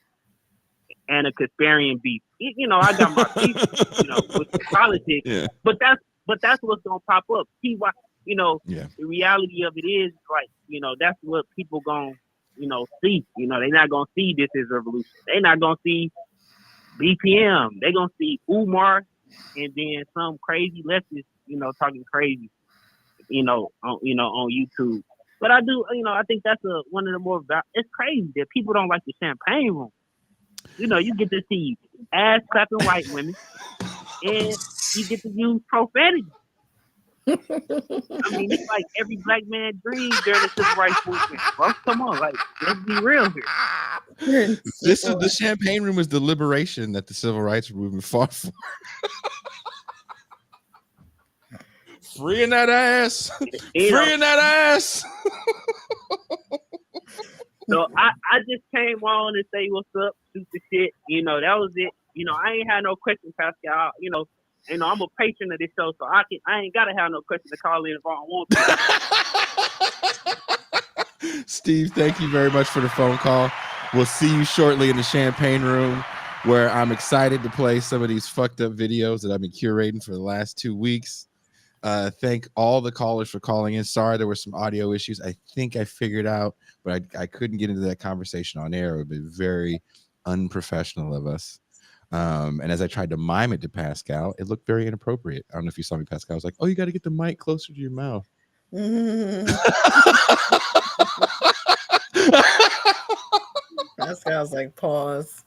and a Kasparian beef. I got my beef, with the politics, Yeah. but that's what's gonna pop up. See why, Yeah. the reality of it is like, that's what people gonna, see. They're not gonna see This Is Revolution. They're not gonna see BPM. They're gonna see Umar and then some crazy leftist, talking crazy, on YouTube. But I do, I think that's one of the more. It's crazy that people don't like the champagne room. You get to see ass clapping white women, and you get to use profanity. I mean, it's like every black man dreams during the civil rights movement. Bro, come on, let's be real here. The champagne room is the liberation that the civil rights movement fought for. Freeing that ass. Freeing that ass. So I just came on to say what's up, shoot the shit. That was it. I ain't had no questions, Pascal. I'm a patron of this show, so I ain't gotta have no questions to call in if I don't want Steve, thank you very much for the phone call. We'll see you shortly in the champagne room, where I'm excited to play some of these fucked up videos that I've been curating for the last 2 weeks. Thank all the callers for calling in. Sorry, there were some audio issues. I think I figured out, but I couldn't get into that conversation on air. It would be very unprofessional of us. And as I tried to mime it to Pascal, it looked very inappropriate. I don't know if you saw me, Pascal. I was like, oh, you got to get the mic closer to your mouth. Pascal's like, pause.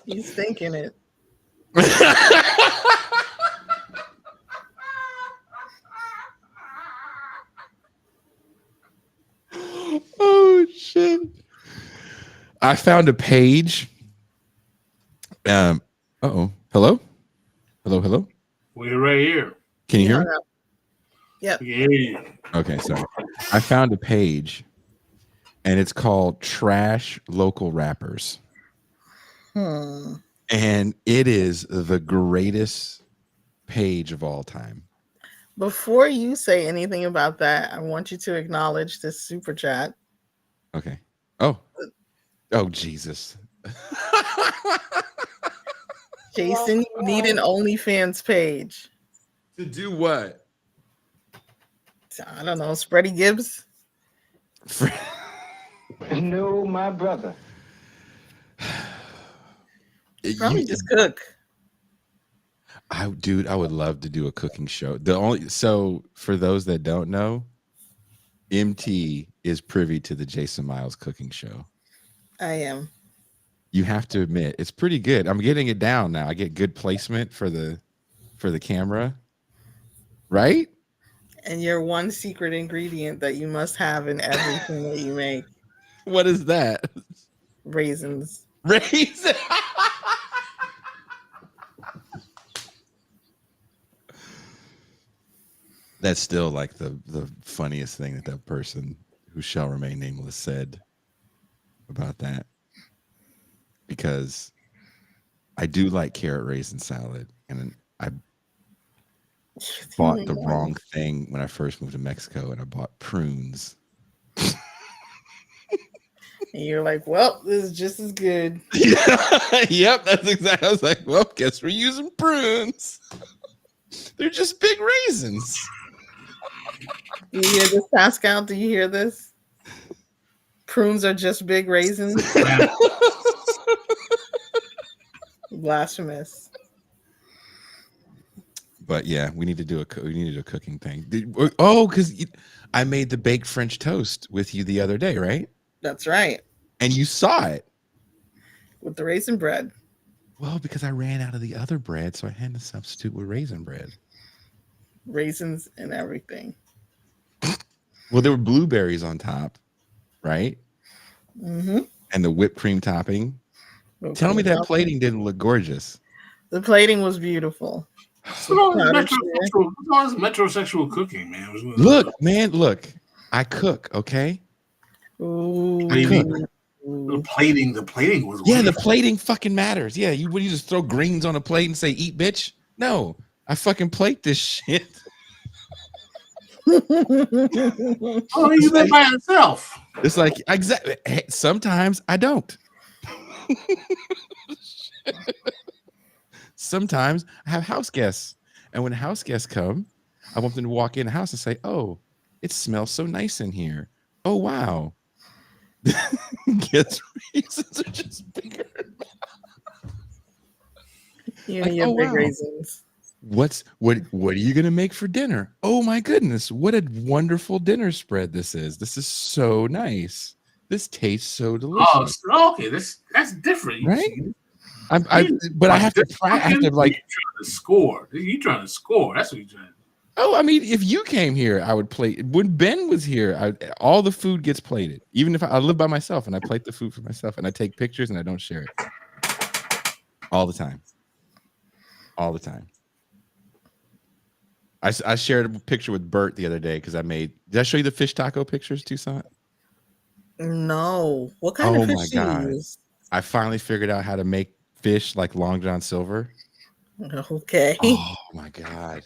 He's thinking it. Oh shit! I found a page. Uh-oh. Hello? Hello? We're right here. Can you hear me? Yep. We can hear you. Okay, sorry. I found a page, and it's called Trash Local Rappers. And it is the greatest page of all time. Before you say anything about that, I want you to acknowledge this super chat. Okay. Oh, Jesus. Jason, you need an OnlyFans page. To do what? I don't know. Spready Gibbs? No, my brother. Probably just cook. I would love to do a cooking show. So for those that don't know, MT is privy to the Jason Myles cooking show. I am. You have to admit, it's pretty good. I'm getting it down now. I get good placement for the camera. Right? And your one secret ingredient that you must have in everything that you make. What is that? Raisins. Raisins. That's still like the funniest thing that person who shall remain nameless said about that. Because I do like carrot raisin salad, and I bought the wrong thing when I first moved to Mexico, and I bought prunes. And you're like, well, this is just as good. Yep, that's exactly. I was like, well, guess we're using prunes. They're just big raisins. Do you hear this, Pascal? Do you hear this? Prunes are just big raisins. Blasphemous. But yeah, we need to do a cooking thing. Because I made the baked French toast with you the other day, right? That's right. And you saw it with the raisin bread. Well, because I ran out of the other bread, so I had to substitute with raisin bread. Raisins and everything. Well, there were blueberries on top, right? Mm-hmm. And the whipped cream topping. Tell me that plating didn't look gorgeous. The plating was beautiful. Metrosexual cooking, man. Look. I cook, okay? Ooh. I cook. The plating was the plating fucking matters. Yeah, you just throw greens on a plate and say eat, bitch? No, I fucking plate this shit. You live by yourself. It's like exactly. Hey, sometimes I don't. Sometimes I have house guests, and when house guests come, I want them to walk in the house and say, "Oh, it smells so nice in here. Oh wow." Guess raisins are just bigger. Your big raisins. What are you gonna make for dinner? Oh my goodness, what a wonderful dinner spread this is. This is so nice. This tastes so delicious. Oh, okay, that's different, right? I have to like score. You trying to score? That's what you're trying to do. Oh, I mean, if you came here, I would plate. When Ben was here, all the food gets plated. Even if I live by myself and I plate the food for myself and I take pictures and I don't share it. All the time. All the time. I shared a picture with Bert the other day because did I show you the fish taco pictures, Toussaint? No. What kind of fish do you use? I finally figured out how to make fish like Long John Silver. Okay. Oh my God.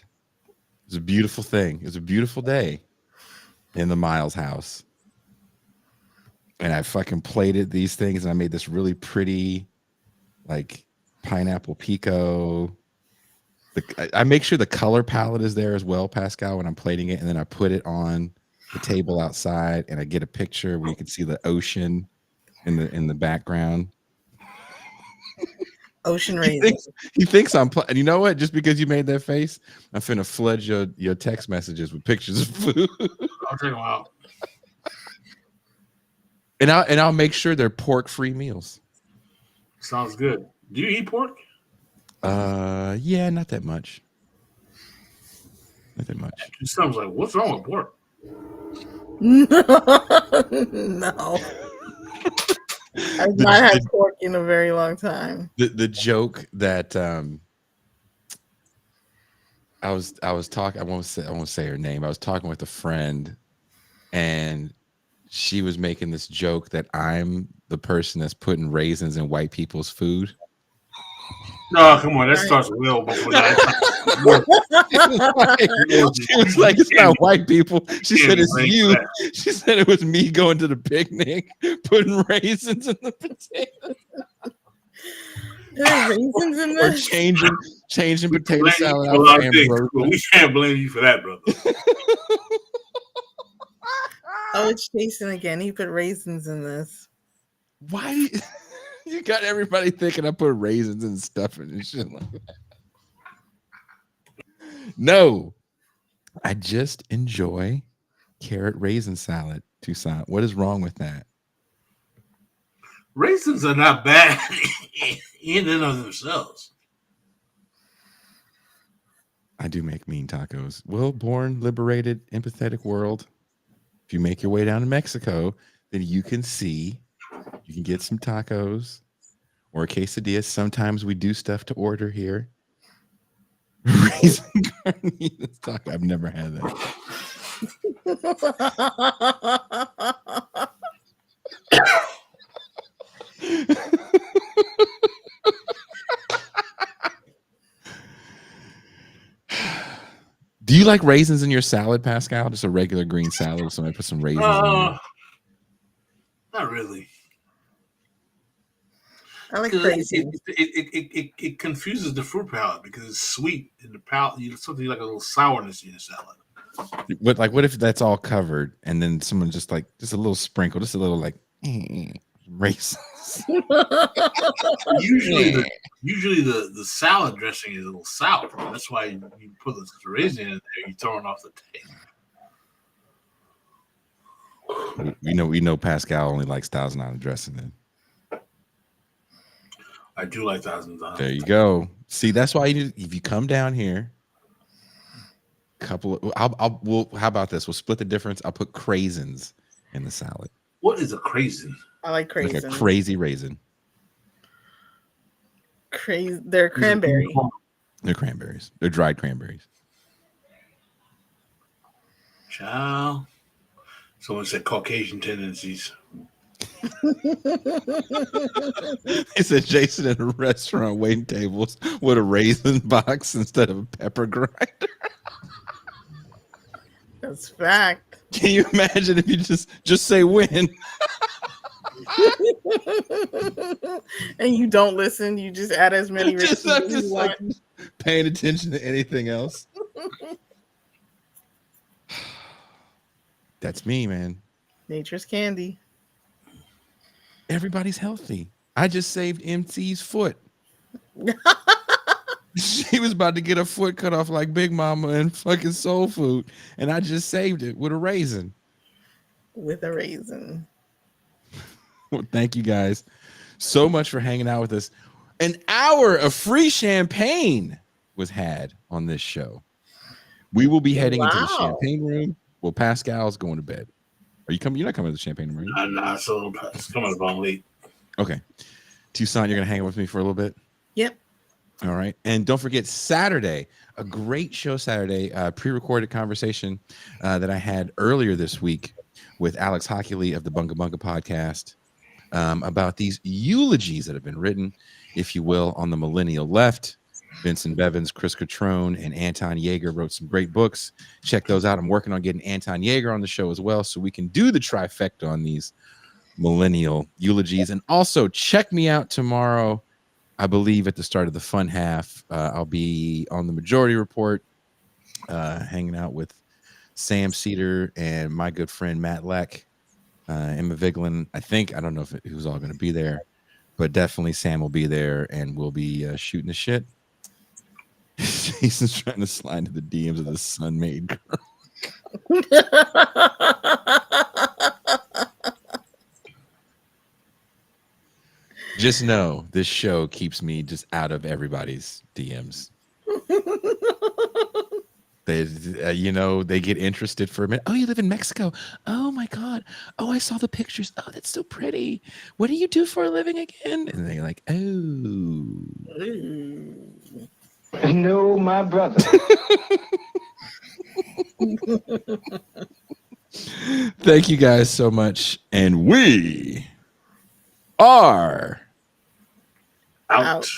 was a beautiful thing. It was a beautiful day in the Myles house. And I fucking plated these things, and I made this really pretty, like, pineapple pico. I make sure the color palette is there as well, Pascal, when I'm plating it, and then I put it on the table outside, and I get a picture where you can see the ocean in the background. Ocean raisins. He thinks I'm and you know what? Just because you made that face, I'm finna flood your text messages with pictures of food. I'll check them out. And I'll make sure they're pork-free meals. Sounds good. Do you eat pork? Yeah, not that much. Not that much. It sounds like, what's wrong with pork? No. I've not had pork in a very long time. The joke that I was talking, I won't say her name. I was talking with a friend, and she was making this joke that I'm the person that's putting raisins in white people's food. No, come on, that starts well before that. She was like, it's not white people. She said it's you. She said it was me going to the picnic, putting raisins in the potatoes. There's raisins in Or this? changing potato salad out for Well, we can't blame you for that, brother. Oh, it's Jason again. He put raisins in this. Why? You got everybody thinking I put raisins and stuffing and shit like that. No, I just enjoy carrot raisin salad, Toussaint. What is wrong with that? Raisins are not bad in and of themselves. I do make mean tacos. Well, born, liberated, empathetic world. If you make your way down to Mexico, then you can get some tacos or a quesadilla. Sometimes we do stuff to order here. Raisin carnitas taco. I've never had that. Do you like raisins in your salad, Pascal? Just a regular green salad with somebody put some raisins in there? Not really. I like raisins. It confuses the fruit palate because it's sweet in the palate. Something like a little sourness in the salad. What if that's all covered and then someone just a little sprinkle, just a little raisins? Usually the salad dressing is a little sour. That's why you put the raisin in there. You throw it off the table. We know Pascal only likes Thousand Island dressing. Then I do like Thousand Island. There you go. See, that's why if you come down here, how about this? We'll split the difference. I'll put craisins in the salad. What is a craisin? I like craisins. Like a crazy raisin. They're cranberry. They're cranberries. They're dried cranberries. Child. Someone said Caucasian tendencies. They said Jason at a restaurant waiting tables with a raisin box instead of a pepper grinder. That's fact. Can you imagine if you just say when? And you don't listen, you just add as many just as you want. Paying attention to anything else. That's me, man. Nature's candy. Everybody's healthy. I just saved MC's foot. She was about to get her foot cut off like Big Mama and fucking Soul Food, and I just saved it with a raisin. With a raisin. Well, thank you guys so much for hanging out with us. An hour of free champagne was had on this show. We will be heading into the champagne room. Well, Pascal's going to bed. Are you coming? You're not coming to the champagne room, right? Nah, so it's coming along late. Okay. Toussaint, you're going to hang out with me for a little bit? Yep. All right. And don't forget Saturday, a great show Saturday, pre-recorded conversation that I had earlier this week with Alex Hockley of the Bunga Bunga podcast about these eulogies that have been written, if you will, on the millennial left. Vincent Bevins, Chris Catrone, and Anton Yeager wrote some great books. Check those out. I'm working on getting Anton Yeager on the show as well, so we can do the trifecta on these millennial eulogies. And also check me out tomorrow. I believe at the start of the fun half, I'll be on the Majority Report, hanging out with Sam Cedar and my good friend Matt Leck, Emma Viglin. I don't know who's all going to be there, but definitely Sam will be there, and we'll be shooting the shit. Jason's trying to slide into the DMs of the Sun-Made girl. Just know this show keeps me just out of everybody's DMs. They, they get interested for a minute. Oh, you live in Mexico. Oh my God. Oh, I saw the pictures. Oh, that's so pretty. What do you do for a living again? And they're like, oh. No, my brother. Thank you guys so much. And we are Out.